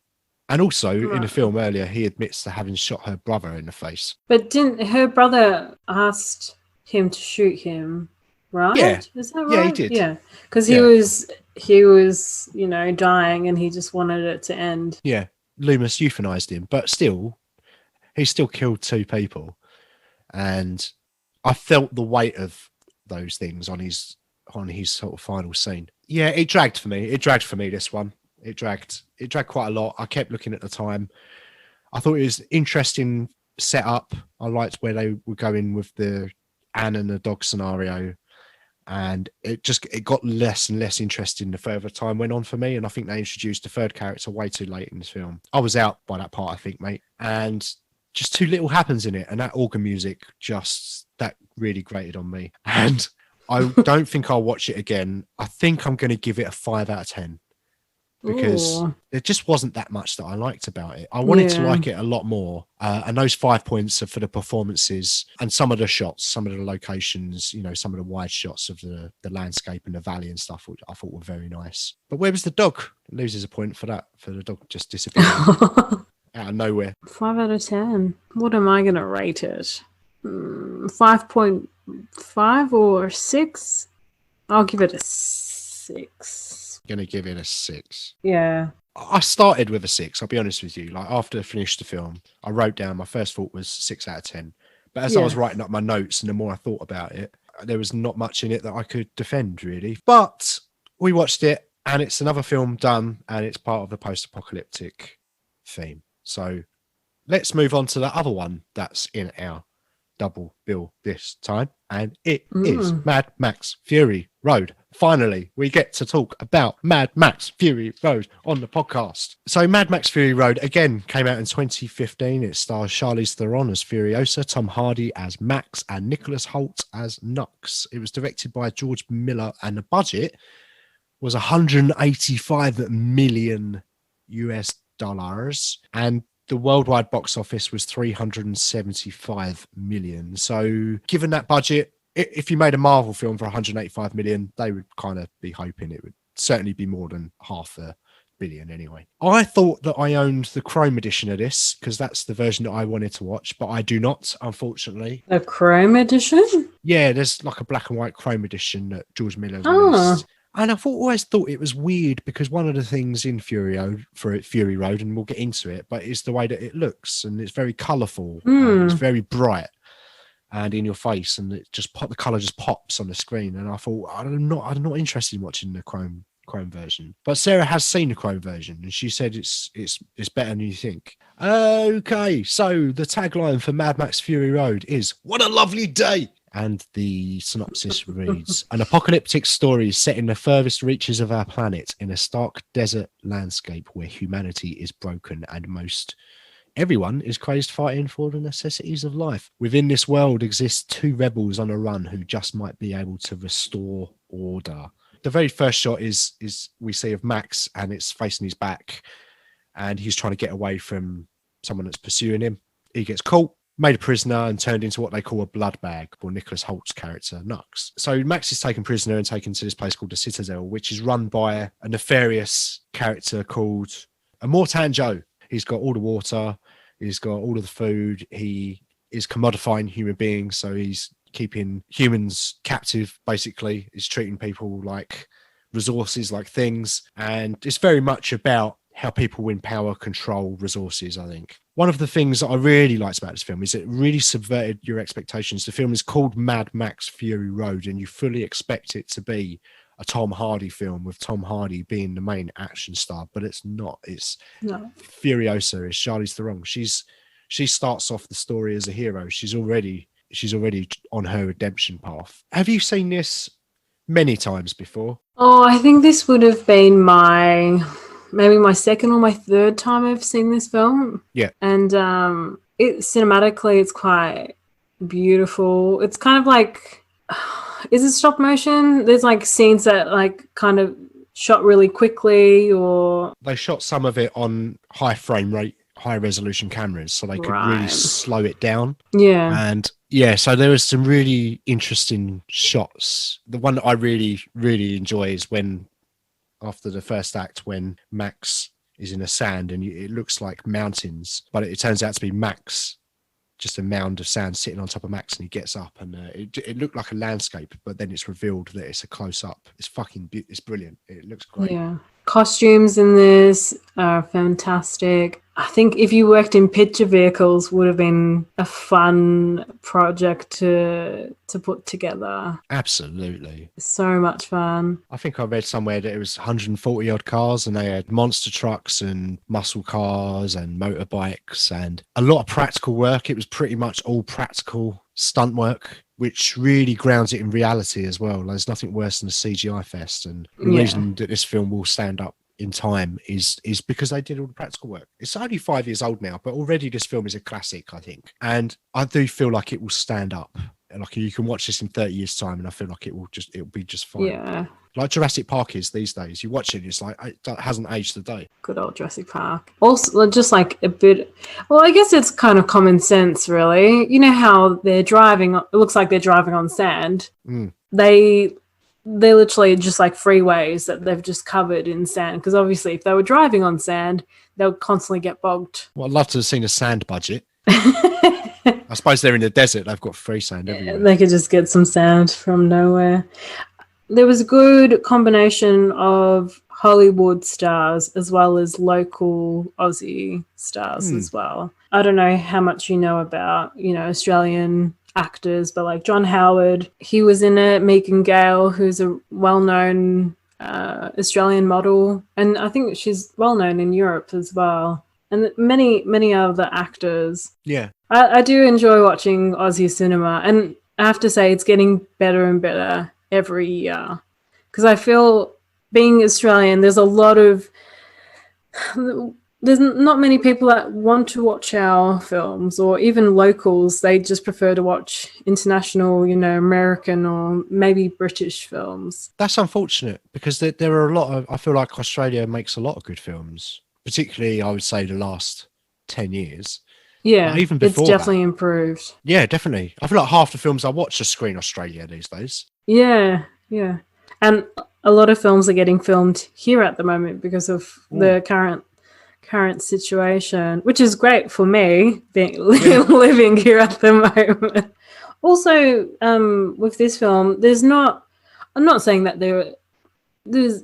And also, in the film earlier, he admits to having shot her brother in the face. But didn't her brother asked him to shoot him, right? Yeah. Is that right? Yeah, he did. Yeah, because Yeah. he was, you know, dying, and he just wanted it to end. Yeah, Loomis euthanized him, but still, he still killed two people. And I felt the weight of those things on his sort of final scene. Yeah, it dragged for me. This one. It dragged quite a lot. I kept looking at the time. I thought it was interesting setup. I liked where they were going with the Anne and the dog scenario. And it got less and less interesting the further time went on for me. And I think they introduced the third character way too late in this film. I was out by that part, I think, mate. And just too little happens in it. And that organ music that really grated on me. And I don't think I'll watch it again. I think I'm going to give it a 5 out of 10. Because there just wasn't that much that I liked about it. I wanted to like it a lot more. And those 5 points are for the performances and some of the shots, some of the locations, you know, some of the wide shots of the landscape and the valley and stuff, which I thought were very nice. But where was the dog? It loses a point for that, for the dog just disappearing out of nowhere. 5 out of 10. What am I going to rate it? 5.5 or 6? I'll give it a 6. Gonna give it a 6. Yeah. I started with a 6, I'll be honest with you. Like, after I finished the film, I wrote down my first thought was 6 out of 10. But as I was writing up my notes and the more I thought about it, there was not much in it that I could defend, really. But we watched it, and it's another film done, and it's part of the post-apocalyptic theme. So let's move on to the other one that's in our double bill this time, and it is Mad Max Fury Road. Finally, we get to talk about Mad Max Fury Road on the podcast. So Mad Max Fury Road, again, came out in 2015. It stars Charlize Theron as Furiosa, Tom Hardy as Max, and Nicholas Hoult as Nux. It was directed by George Miller, and the budget was $185 million US, and the worldwide box office was 375 million. So given that budget, if you made a Marvel film for 185 million, they would kind of be hoping it would certainly be more than $500 million anyway. I thought that I owned the Chrome edition of this because that's the version that I wanted to watch, but I do not, unfortunately. A Chrome edition? Yeah, there's like a black and white Chrome edition that George Miller released. And I've always thought it was weird because one of the things in Fury Road, and we'll get into it, but it's the way that it looks, and it's very colourful, and it's very bright and in your face, and it just the colour just pops on the screen. And I thought I'm not interested in watching the Chrome version. But Sarah has seen the Chrome version, and she said it's better than you think. Okay, so the tagline for Mad Max Fury Road is "What a lovely day." And the synopsis reads, an apocalyptic story set in the furthest reaches of our planet in a stark desert landscape where humanity is broken and everyone is crazed fighting for the necessities of life. Within this world exist two rebels on a run who just might be able to restore order. The very first shot is we see of Max, and it's facing his back, and he's trying to get away from someone that's pursuing him. He gets caught, made a prisoner, and turned into what they call a blood bag, or Nicholas Holt's character, Nux. So Max is taken prisoner and taken to this place called the Citadel, which is run by a nefarious character called Immortan Joe. He's got all the water, he's got all of the food, he is commodifying human beings, so he's keeping humans captive, basically. He's treating people like resources, like things, and it's very much about how people in power control resources, I think. one of the things that I really liked about this film is it really subverted your expectations. The film is called Mad Max Fury Road, and you fully expect it to be a Tom Hardy film with Tom Hardy being the main action star, but it's not. It's Furiosa. It's Charlize Theron. She starts off the story as a hero. She's already on her redemption path. Have you seen this many times before? Oh, I think this would have been maybe my second or my third time I've seen this film. Yeah. And it cinematically, it's quite beautiful. It's kind of like, is it stop motion? There's like scenes that like kind of shot really quickly, or they shot some of it on high frame rate, high resolution cameras, so they could really slow it down. Yeah. And yeah, so there was some really interesting shots. The one that I really, really enjoy is when, after the first act, when Max is in the sand and it looks like mountains, but it turns out to be Max, just a mound of sand sitting on top of Max, and he gets up and it looked like a landscape, but then it's revealed that it's a close up. It's it's brilliant. It looks great. Yeah. Costumes in this are fantastic. I think if you worked in picture vehicles, would have been a fun project to put together. Absolutely. So much fun. I think I read somewhere that it was 140 odd cars, and they had monster trucks and muscle cars and motorbikes and a lot of practical work. It was pretty much all practical stunt work, which really grounds it in reality as well. There's nothing worse than a CGI fest, and the reason that this film will stand up in time is because they did all the practical work. It's only 5 years old now, but already this film is a classic, I think, and I do feel like it will stand up. Like you can watch this in 30 years time and I feel like it'll be just fine. Yeah, like Jurassic Park is these days. You watch it, it's like it hasn't aged a day. Good old Jurassic Park. Also, just like a bit, well, I guess it's kind of common sense, really. You know how they're driving, it looks like they're driving on sand. They're literally just like freeways that they've just covered in sand, because obviously if they were driving on sand, they would constantly get bogged. Well, I'd love to have seen a sand budget. I suppose they're in the desert. They've got free sand everywhere. They could just get some sand from nowhere. There was a good combination of Hollywood stars as well as local Aussie stars as well. I don't know how much you know about, Australian actors, but like John Howard, he was in it. Megan Gale, who's a well-known Australian model, and I think she's well-known in Europe as well. And many other actors. Yeah. I do enjoy watching Aussie cinema, and I have to say it's getting better and better every year, because I feel, being Australian, there's not many people that want to watch our films, or even locals. They just prefer to watch international, American or maybe British films. That's unfortunate, because there are a lot of, I feel like Australia makes a lot of good films, particularly I would say the last 10 years. Yeah, even before it's definitely improved. Yeah, definitely. I feel like half the films I watch are Screen Australia these days. Yeah. And a lot of films are getting filmed here at the moment because of the current situation, which is great for me, living here at the moment. Also, with this film, I'm not saying that there's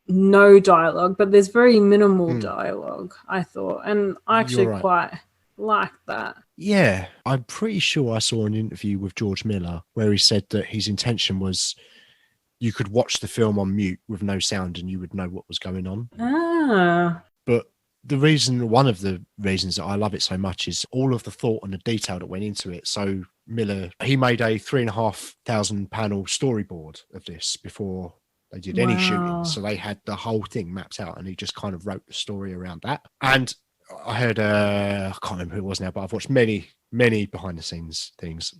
no dialogue, but there's very minimal dialogue, I thought. And I actually quite like that. Yeah, I'm pretty sure I saw an interview with George Miller where he said that his intention was you could watch the film on mute with no sound and you would know what was going on. But one of the reasons that I love it so much is all of the thought and the detail that went into it. So Miller, he made a 3,500 panel storyboard of this before they did any shooting. So they had the whole thing mapped out, and he just kind of wrote the story around that. And I heard, I can't remember who it was now, but I've watched many behind the scenes things.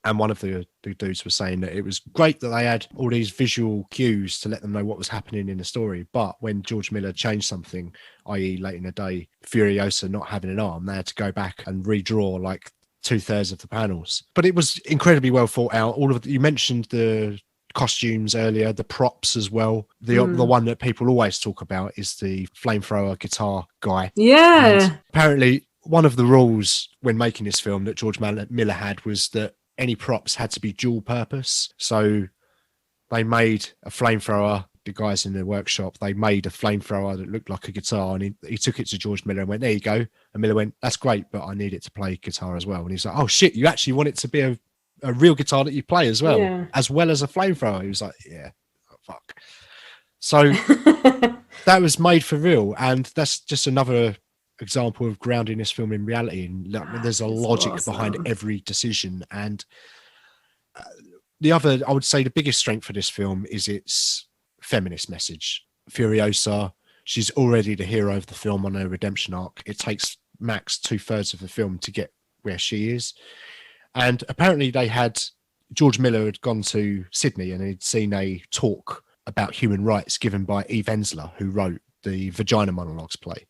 And one of the dudes was saying that it was great that they had all these visual cues to let them know what was happening in the story. But when George Miller changed something, i.e. late in the day, Furiosa not having an arm, they had to go back and redraw like 2/3 of the panels. But it was incredibly well thought out. You mentioned the costumes earlier, the props as well. The one that people always talk about is the flamethrower guitar guy. Yeah. And apparently one of the rules when making this film that George Miller had was that any props had to be dual purpose. So they made a flamethrower the guys in the workshop, they made a flamethrower that looked like a guitar, and he took it to George Miller and went, there you go. And Miller went, that's great, but I need it to play guitar as well. And he's like, oh shit, you actually want it to be a real guitar that you play as well as a flamethrower. He was like, yeah, oh, fuck. So that was made for real, and that's just another example of grounding this film in reality. And there's a logic behind every decision. And the other, I would say, the biggest strength for this film is its feminist message. Furiosa, she's already the hero of the film on her redemption arc. It takes Max 2/3 of the film to get where she is. And apparently George Miller had gone to Sydney and he'd seen a talk about human rights given by Eve Ensler, who wrote the Vagina Monologues play.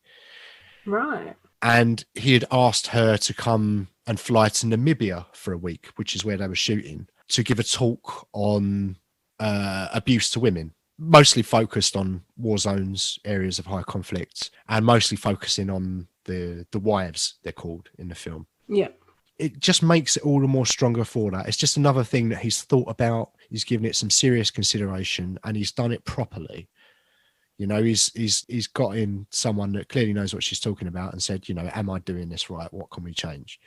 Right. And he had asked her to come and fly to Namibia for a week, which is where they were shooting, to give a talk on abuse to women, mostly focused on war zones, areas of high conflict, and mostly focusing on the wives, they're called in the film. Yeah. It just makes it all the more stronger for that. It's just another thing that he's thought about. He's given it some serious consideration, and he's done it properly. You know, he's got in someone that clearly knows what she's talking about and said, you know, am I doing this right? What can we change?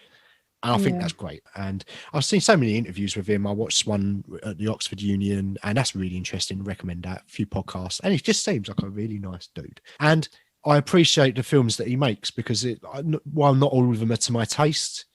And I think that's great. And I've seen so many interviews with him. I watched one at the Oxford Union, and that's really interesting. Recommend that. A few podcasts. And he just seems like a really nice dude. And I appreciate the films that he makes, because while not all of them are to my taste,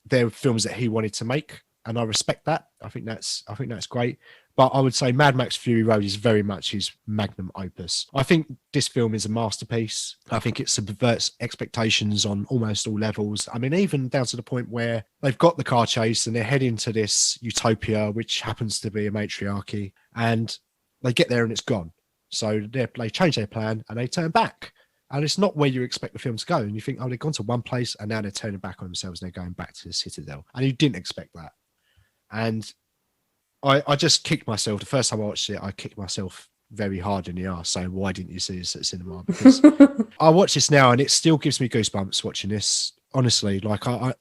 they're films that he wanted to make, and I respect that. I think that's great. But I would say Mad Max Fury Road is very much his magnum opus. I think this film is a masterpiece. I think it subverts expectations on almost all levels. I mean, even down to the point where they've got the car chase and they're heading to this utopia, which happens to be a matriarchy, and they get there and it's gone. So they change their plan and they turn back. And it's not where you expect the film to go. And you think, oh, they've gone to one place and now they're turning back on themselves and they're going back to the Citadel. And you didn't expect that. And I just kicked myself. The first time I watched it, I kicked myself very hard in the arse saying, why didn't you see this at cinema? Because I watch this now and it still gives me goosebumps watching this. Honestly, like I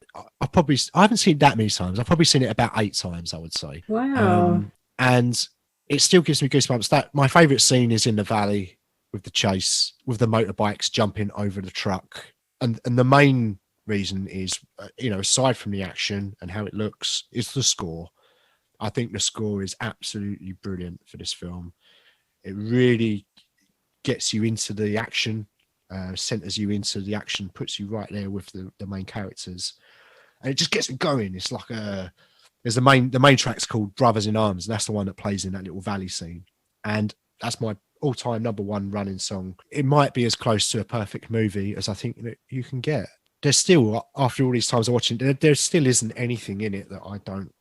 haven't seen it that many times. I've probably seen it about 8 times, I would say. Wow. And it still gives me goosebumps. That my favorite scene is in the valley with the chase, with the motorbikes jumping over the truck. And the main reason is, you know, aside from the action and how it looks, is the score. I think the score is absolutely brilliant for this film. It really gets you into the action, centers you into the action, puts you right there with the main characters. And it just gets it going. It's like there's the main track's called Brothers in Arms, and that's the one that plays in that little valley scene. And that's my all-time number one running song. It might be as close to a perfect movie as I think that you can get. There's still, after all these times of watching, there still isn't anything in it that I don't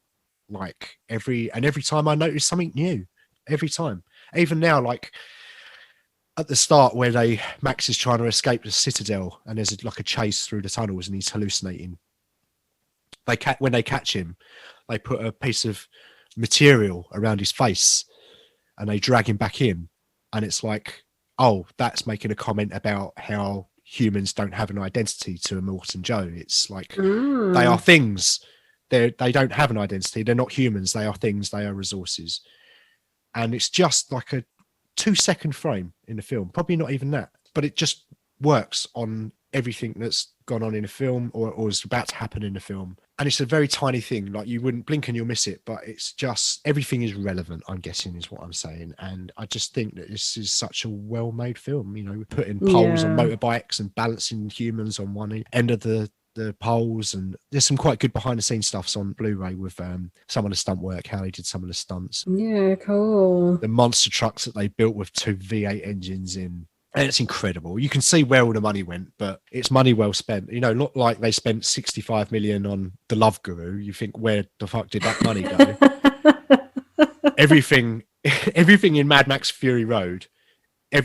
like. Every time I notice something new, every time. Even now, like at the start where Max is trying to escape the Citadel and there's like a chase through the tunnels and he's hallucinating. When they catch him, they put a piece of material around his face and they drag him back in. And it's like, oh, that's making a comment about how humans don't have an identity to Immortan Joe. It's like they are things. They don't have an identity. They're not humans. They are things. They are resources. And it's just like a 2-second frame in the film. Probably not even that. But it just works on everything that's gone on in the film or is about to happen in the film. And it's a very tiny thing. Like you wouldn't blink and you'll miss it. But it's just everything is relevant, I'm guessing, is what I'm saying. And I just think that this is such a well-made film. You know, putting poles on motorbikes and balancing humans on one end of the poles, and there's some quite good behind the scenes stuffs on Blu-ray with some of the stunt work, how they did some of the stunts. Yeah, cool. The monster trucks that they built with 2 V8 engines in. And it's incredible. You can see where all the money went, but it's money well spent. You know, not like they spent 65 million on The Love Guru. You think, where the fuck did that money go? Everything in Mad Max Fury Road,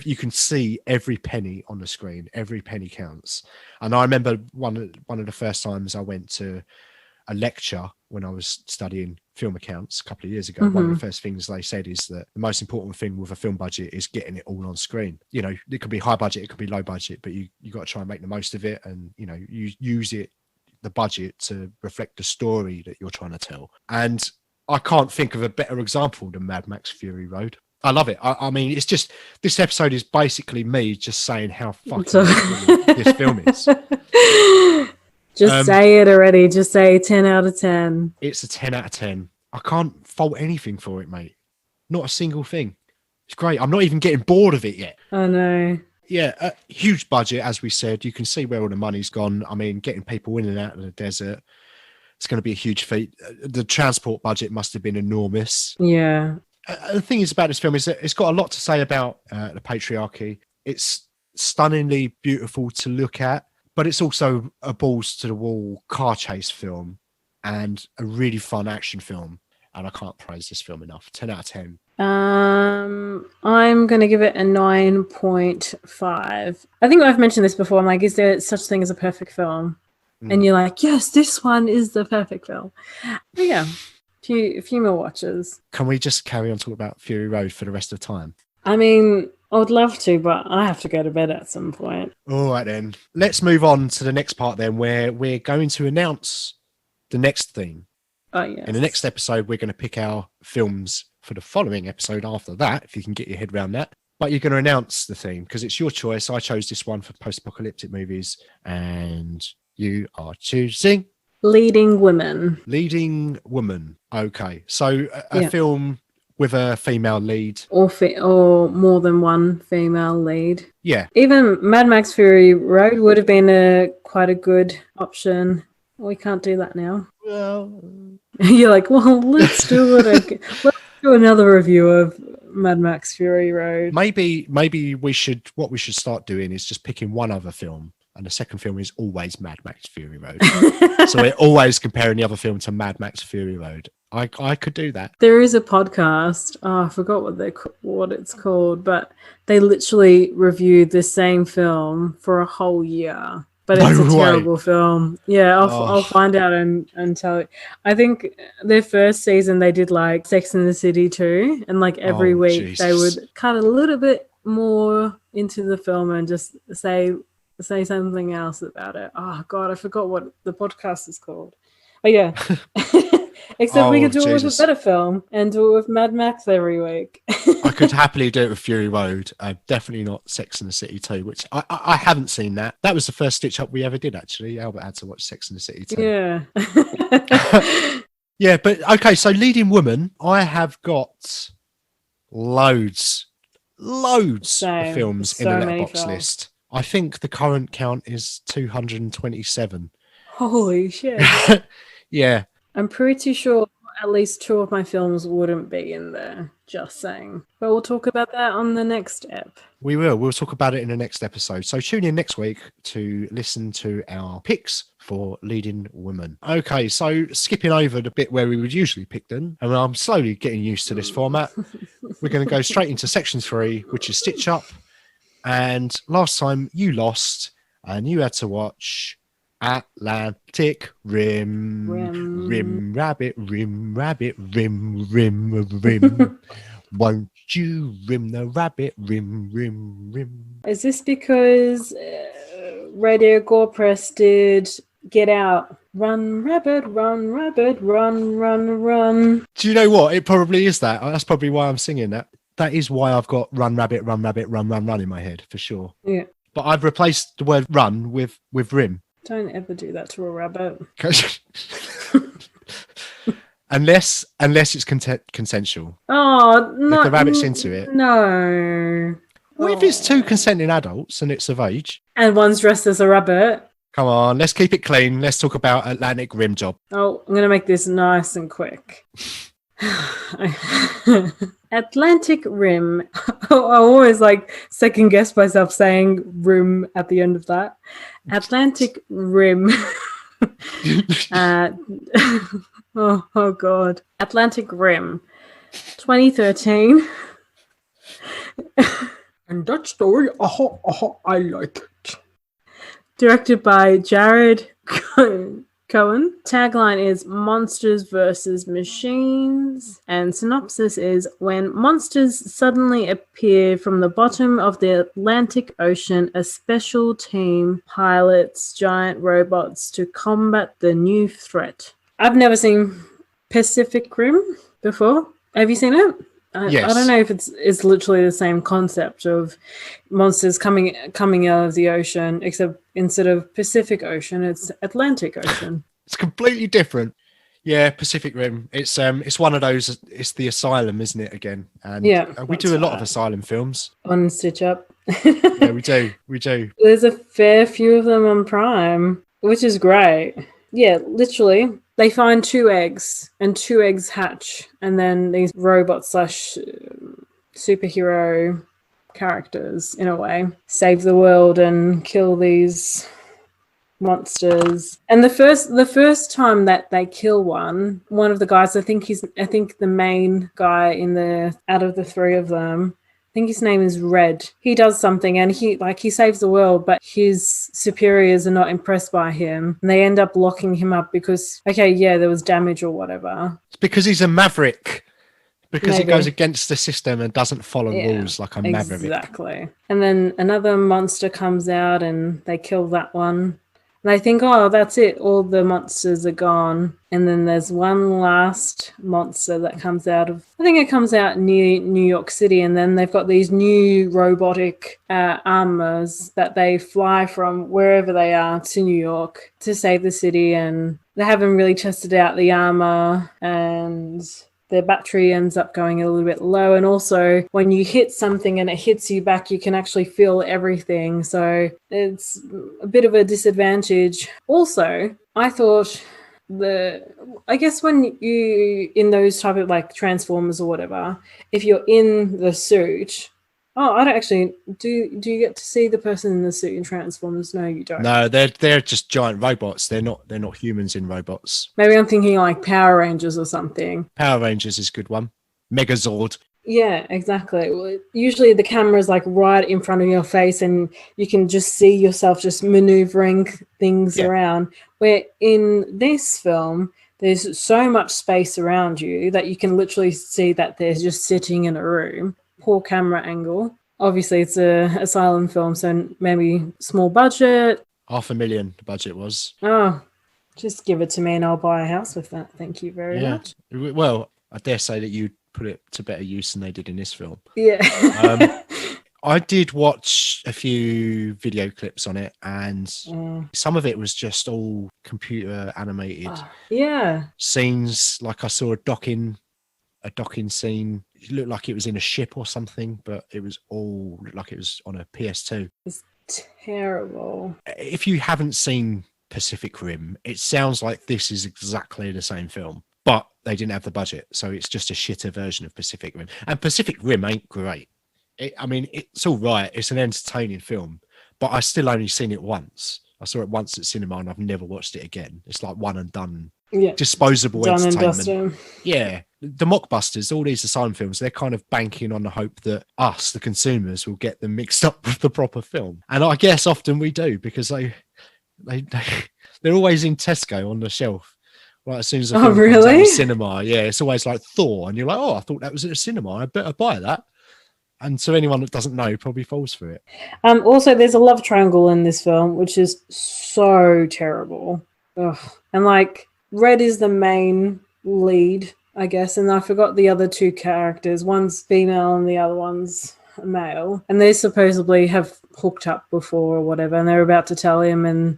you can see every penny on the screen. Every penny counts. And I remember one of the first times I went to a lecture when I was studying film accounts a couple of years ago. One of the first things they said is that the most important thing with a film budget is getting it all on screen. You know, it could be high budget, it could be low budget, but you got to try and make the most of it, and you know, you use the budget to reflect the story that you're trying to tell. And I can't think of a better example than Mad Max Fury Road. I love it. I mean, it's just, this episode is basically me just saying how fucking So- brilliant this film is. Just say it already. Just say 10 out of 10. It's a 10 out of 10. I can't fault anything for it, mate. Not a single thing. It's great. I'm not even getting bored of it yet. I know. Yeah, a huge budget, as we said. You can see where all the money's gone. I mean, getting people in and out of the desert, it's going to be a huge feat. The transport budget must have been enormous. Yeah. The thing is about this film is that it's got a lot to say about the patriarchy. It's stunningly beautiful to look at, but it's also a balls to the wall car chase film and a really fun action film. And I can't praise this film enough. 10 out of 10. I'm going to give it a 9.5. I think I've mentioned this before. I'm like, is there such thing as a perfect film? And you're like, yes, this one is the perfect film. But yeah, a few more watches. Can we just carry on talking about Fury Road for the rest of the time? I mean, I would love to, but I have to go to bed at some point. All right, then. Let's move on to the next part then, where we're going to announce the next theme. Oh, yes. In the next episode, we're going to pick our films for the following episode after that, if you can get your head around that. But you're going to announce the theme because it's your choice. I chose this one for post-apocalyptic movies, and you are choosing Leading Women. Leading Woman. Okay, so a film with a female lead, or more than one female lead. Yeah, Even Mad Max Fury Road would have been quite a good option. We can't do that now. well, You're like, well, let's do it again. Let's do another review of Mad Max Fury Road. maybe we should. What we should start doing is just picking one other film, and the second film is always Mad Max Fury Road. So we're always comparing the other film to Mad Max Fury Road. I could do that. There is a podcast. Oh, I forgot what it's called, but they literally reviewed the same film for a whole year. But it's a terrible film. Yeah, I'll find out and tell you. I think their first season they did like Sex and the City too, and like every week they would cut a little bit more into the film and just say something else about it. Oh God, I forgot what the podcast is called. But yeah. Except we could do it with a better film and do it with Mad Max every week. I could happily do it with Fury Road. Definitely not Sex and the City 2, which I haven't seen that. That was the first stitch up we ever did, actually. Albert had to watch Sex and the City 2. Yeah. Yeah, but okay, so Leading Woman, I have got loads of films in the letterbox list. I think the current count is 227. Holy shit. Yeah. I'm pretty sure at least 2 of my films wouldn't be in there, just saying. But we'll talk about that on the next ep. We will. We'll talk about it in the next episode. So tune in next week to listen to our picks for Leading Women. Okay, so skipping over the bit where we would usually pick them, and I'm slowly getting used to this format. We're going to go straight into section 3, which is Stitch Up. And last time you lost and you had to watch Atlantic Rim. Rim rabbit, rim, rim. Won't you rim the rabbit, rim. Is this because Radio Gore Press did Get Out? Run, rabbit, run, run. Do you know what? It probably is that. That's probably why I'm singing that. That is why I've got run, rabbit, run in my head, for sure. Yeah. But I've replaced the word run with rim. Don't ever do that to a rabbit. unless it's consensual. Oh, no. If the rabbit's into it. No. What if it's 2 consenting adults and it's of age? And one's dressed as a rabbit. Come on, let's keep it clean. Let's talk about Atlantic Rim Job. Oh, I'm going to make this nice and quick. Atlantic Rim. I always like second guess myself saying rim at the end of that. Atlantic Rim. Oh God. Atlantic Rim. 2013. And that story, I like it. Directed by Jared Cohen. Tagline is Monsters versus Machines. And synopsis is when monsters suddenly appear from the bottom of the Atlantic Ocean, a special team pilots giant robots to combat the new threat. I've never seen Pacific Rim before. Have you seen it? I Yes. don't know if it's literally the same concept of monsters coming out of the ocean, except instead of Pacific Ocean, it's Atlantic Ocean. It's completely different. Yeah, Pacific Rim. It's one of those. It's the Asylum, isn't it? Again, and Yeah, we do a that's lot of right. Asylum films. On Stitch Up. Yeah, we do. We do. There's a fair few of them on Prime, which is great. Yeah, literally. They find 2 eggs, and 2 eggs hatch, and then these robots / superhero characters, in a way, save the world and kill these monsters. And the first time that they kill one of the guys, I think the main guy out of the 3 of them, I think his name is Red. He does something and he saves the world, but his superiors are not impressed by him. And they end up locking him up because, there was damage or whatever. It's because he's a maverick. Because he Maybe. goes against the system and doesn't follow rules like a maverick. Exactly. And then another monster comes out and they kill that one. And they think, oh, that's it. All the monsters are gone. And then there's one last monster that comes out of, I think it comes out near New York City. And then they've got these new robotic armors that they fly from wherever they are to New York to save the city. And they haven't really tested out the armor, and their battery ends up going a little bit low. And also, when you hit something and it hits you back, you can actually feel everything. So it's a bit of a disadvantage. Also, I thought I guess when you, in those type of like Transformers or whatever, if you're in the suit, I don't actually, do you get to see the person in the suit in Transformers? No, you don't. No, they're just giant robots. They're not humans in robots. Maybe I'm thinking like Power Rangers or something. Power Rangers is a good one. Megazord. Yeah, exactly. Well, usually the camera is like right in front of your face and you can just see yourself just maneuvering things around. Where in this film, there's so much space around you that you can literally see that they're just sitting in a room. Poor camera angle. Obviously, it's a asylum film, so maybe small budget. $500,000 the budget was. Oh, just give it to me and I'll buy a house with that. Thank you very much. Well, I dare say that you put it to better use than they did in this film. Yeah. I did watch a few video clips on it, and some of it was just all computer animated. Yeah. Scenes, like I saw a docking scene. It looked like it was in a ship or something, but it was all like it was on a PS2. It's terrible. If you haven't seen Pacific Rim, it sounds like this is exactly the same film, but they didn't have the budget, so it's just a shitter version of Pacific Rim. And Pacific Rim ain't great. It's all right. It's an entertaining film, but I still only seen it once. I saw it once at cinema and I've never watched it again. It's like one and done. Yeah. Disposable Done entertainment. and dusted. Yeah. The mockbusters, all these asylum films, they're kind of banking on the hope that us, the consumers, will get them mixed up with the proper film. And I guess often we do, because they're always in Tesco on the shelf. Like as soon as a film comes out of cinema, it's always like Thor, and you're like, oh, I thought that was at a cinema. I better buy that. And so anyone that doesn't know probably falls for it. Also, there's a love triangle in this film, which is so terrible. Ugh. And like Red is the main lead, I guess, and I forgot the other 2 characters. One's female and the other one's male. And they supposedly have hooked up before or whatever, and they're about to tell him, and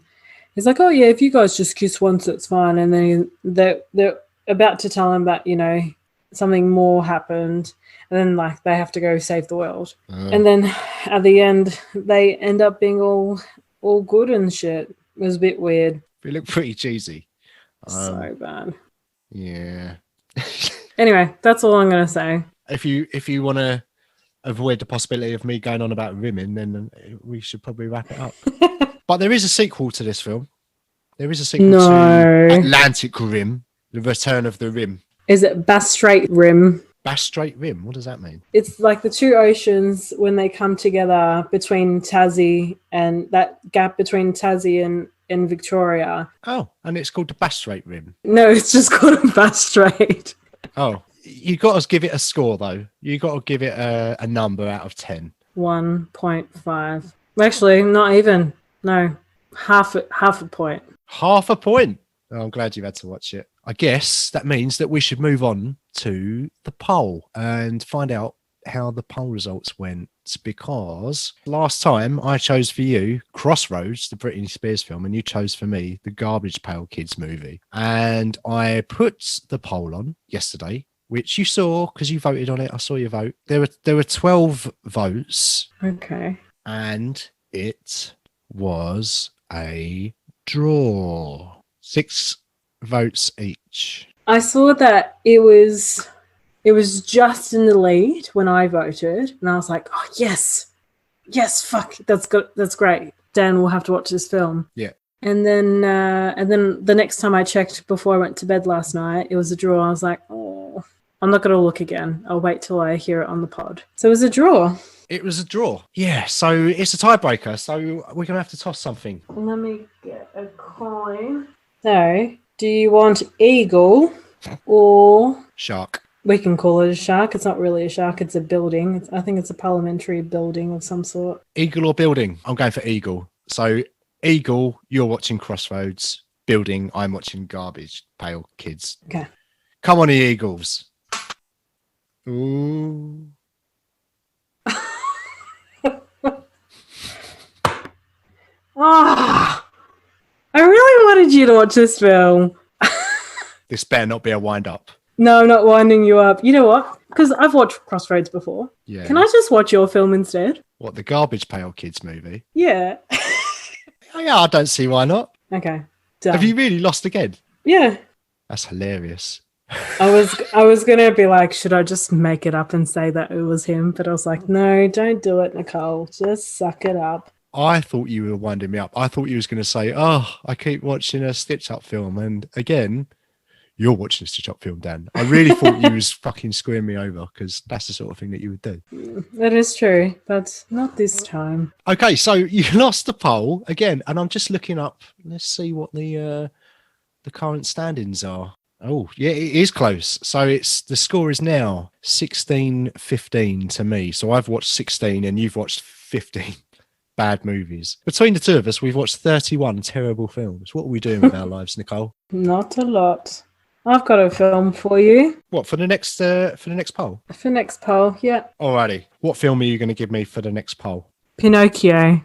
he's like, oh yeah, if you guys just kiss once, it's fine. And then they're about to tell him that, something more happened. And then like they have to go save the world. And then at the end, they end up being all good and shit. It was a bit weird. They look pretty cheesy. So bad. Yeah. Anyway, that's all I'm going to say. If you want to avoid the possibility of me going on about rimming, then we should probably wrap it up. But there is a sequel to this film. There is a sequel to Atlantic Rim, The Return of the Rim. Is it Bass Strait Rim? Bass Strait Rim? What does that mean? It's like the 2 oceans when they come together between Tassie, and that gap between Tassie and Victoria. Oh, and it's called the Bass Strait Rim. No, it's just called Bass Strait. Oh, you got to give it a score though. You got to give it a number out of 10. 1.5. Actually, not even. No, half a point. Half a point. Oh, I'm glad you had to watch it. I guess that means that we should move on to the poll and find out how the poll results went, because last time I chose for you Crossroads, the Britney Spears film, and you chose for me the Garbage Pail Kids movie. And I put the poll on yesterday, which you saw because you voted on it. I saw your vote. There were 12 votes. Okay. And it was a draw. 6 votes each. I saw that it was just in the lead when I voted, and I was like, oh, yes, fuck, that's good, that's great. Dan will have to watch this film. Yeah. And then the next time I checked before I went to bed last night, it was a draw. I was like, oh, I'm not going to look again. I'll wait till I hear it on the pod. So it was a draw. It was a draw. Yeah, so it's a tiebreaker, so we're going to have to toss something. Let me get a coin. So, do you want eagle or... Shark. We can call it a shark. It's not really a shark. It's a building. I think it's a parliamentary building of some sort. Eagle or building? I'm going for eagle. So eagle, you're watching Crossroads. Building, I'm watching Garbage Pail Kids. Okay. Come on, the Eagles. Ooh. I really wanted you to watch this film. This better not be a wind-up. No, I'm not winding you up. You know what? Because I've watched Crossroads before. Yeah. Can I just watch your film instead? What, the Garbage Pail Kids movie? Yeah. Oh, yeah, I don't see why not. Okay. Done. Have you really lost again? Yeah. That's hilarious. I was gonna be like, should I just make it up and say that it was him? But I was like, no, don't do it, Nicole. Just suck it up. I thought you were winding me up. I thought you was going to say, oh, I keep watching a Stitch Up film. And again, you're watching a Stitch Up film, Dan. I really thought you was fucking screwing me over, because that's the sort of thing that you would do. That is true, but not this time. Okay, so you lost the poll again, and I'm just looking up. Let's see what the current standings are. Oh, yeah, it is close. So the score is now 16-15 to me. So I've watched 16 and you've watched 15 bad movies. Between the two of us, we've watched 31 terrible films. What are we doing with our lives, Nicole? Not a lot. I've got a film for you. What, for the next poll? For next poll, yeah. Alrighty. What film are you going to give me for the next poll? Pinocchio.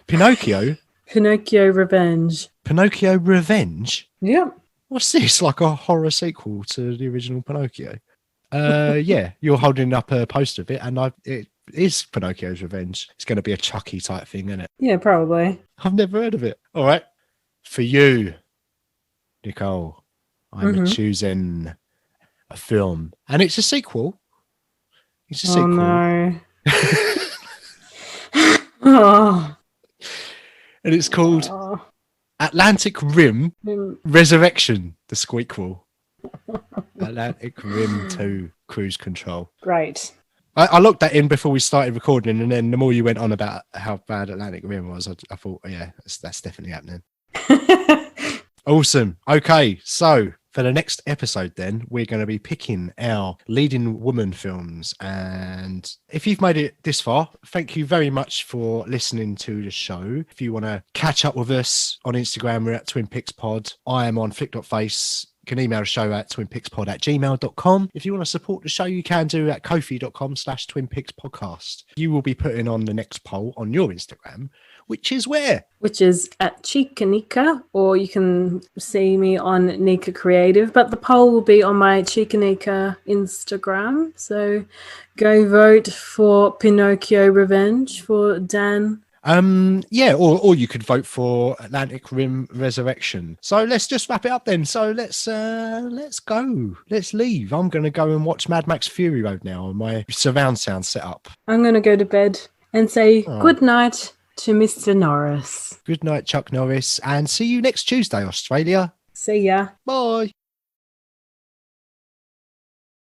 Pinocchio? Pinocchio Revenge. Pinocchio Revenge? Yep. What's this? Like a horror sequel to the original Pinocchio? Yeah, you're holding up a poster of it, and it is Pinocchio's Revenge. It's going to be a Chucky type thing, isn't it? Yeah, probably. I've never heard of it. All right. For you, Nicole, I'm choosing a film, and it's a sequel. It's a sequel. No. Oh. And it's called Atlantic Rim Resurrection, the squeakquel. Atlantic Rim 2 Cruise Control. Great. I looked that in before we started recording, and then the more you went on about how bad Atlantic Rim was, I thought, oh, yeah, that's definitely happening. Awesome. Okay, so for the next episode then, we're going to be picking our leading woman films. And if you've made it this far, thank you very much for listening to the show. If you want to catch up with us on Instagram, we're at Twin Pics Pod. I am on flick.face. You can email the show at twinpixpod@gmail.com. If you want to support the show, you can do at kofi.com/twinpixpodcast. You will be putting on the next poll on your Instagram, which is where? Which is at Chica Nika, or you can see me on Nika Creative. But the poll will be on my Chica Nika Instagram. So go vote for Pinocchio Revenge for Dan. Yeah, or you could vote for Atlantic Rim Resurrection. So let's just wrap it up then. So let's go. Let's leave. I'm gonna go and watch Mad Max Fury Road now on my surround sound set up. I'm gonna go to bed and say good night to Mr. Norris. Good night, Chuck Norris, and see you next Tuesday, Australia. See ya. Bye.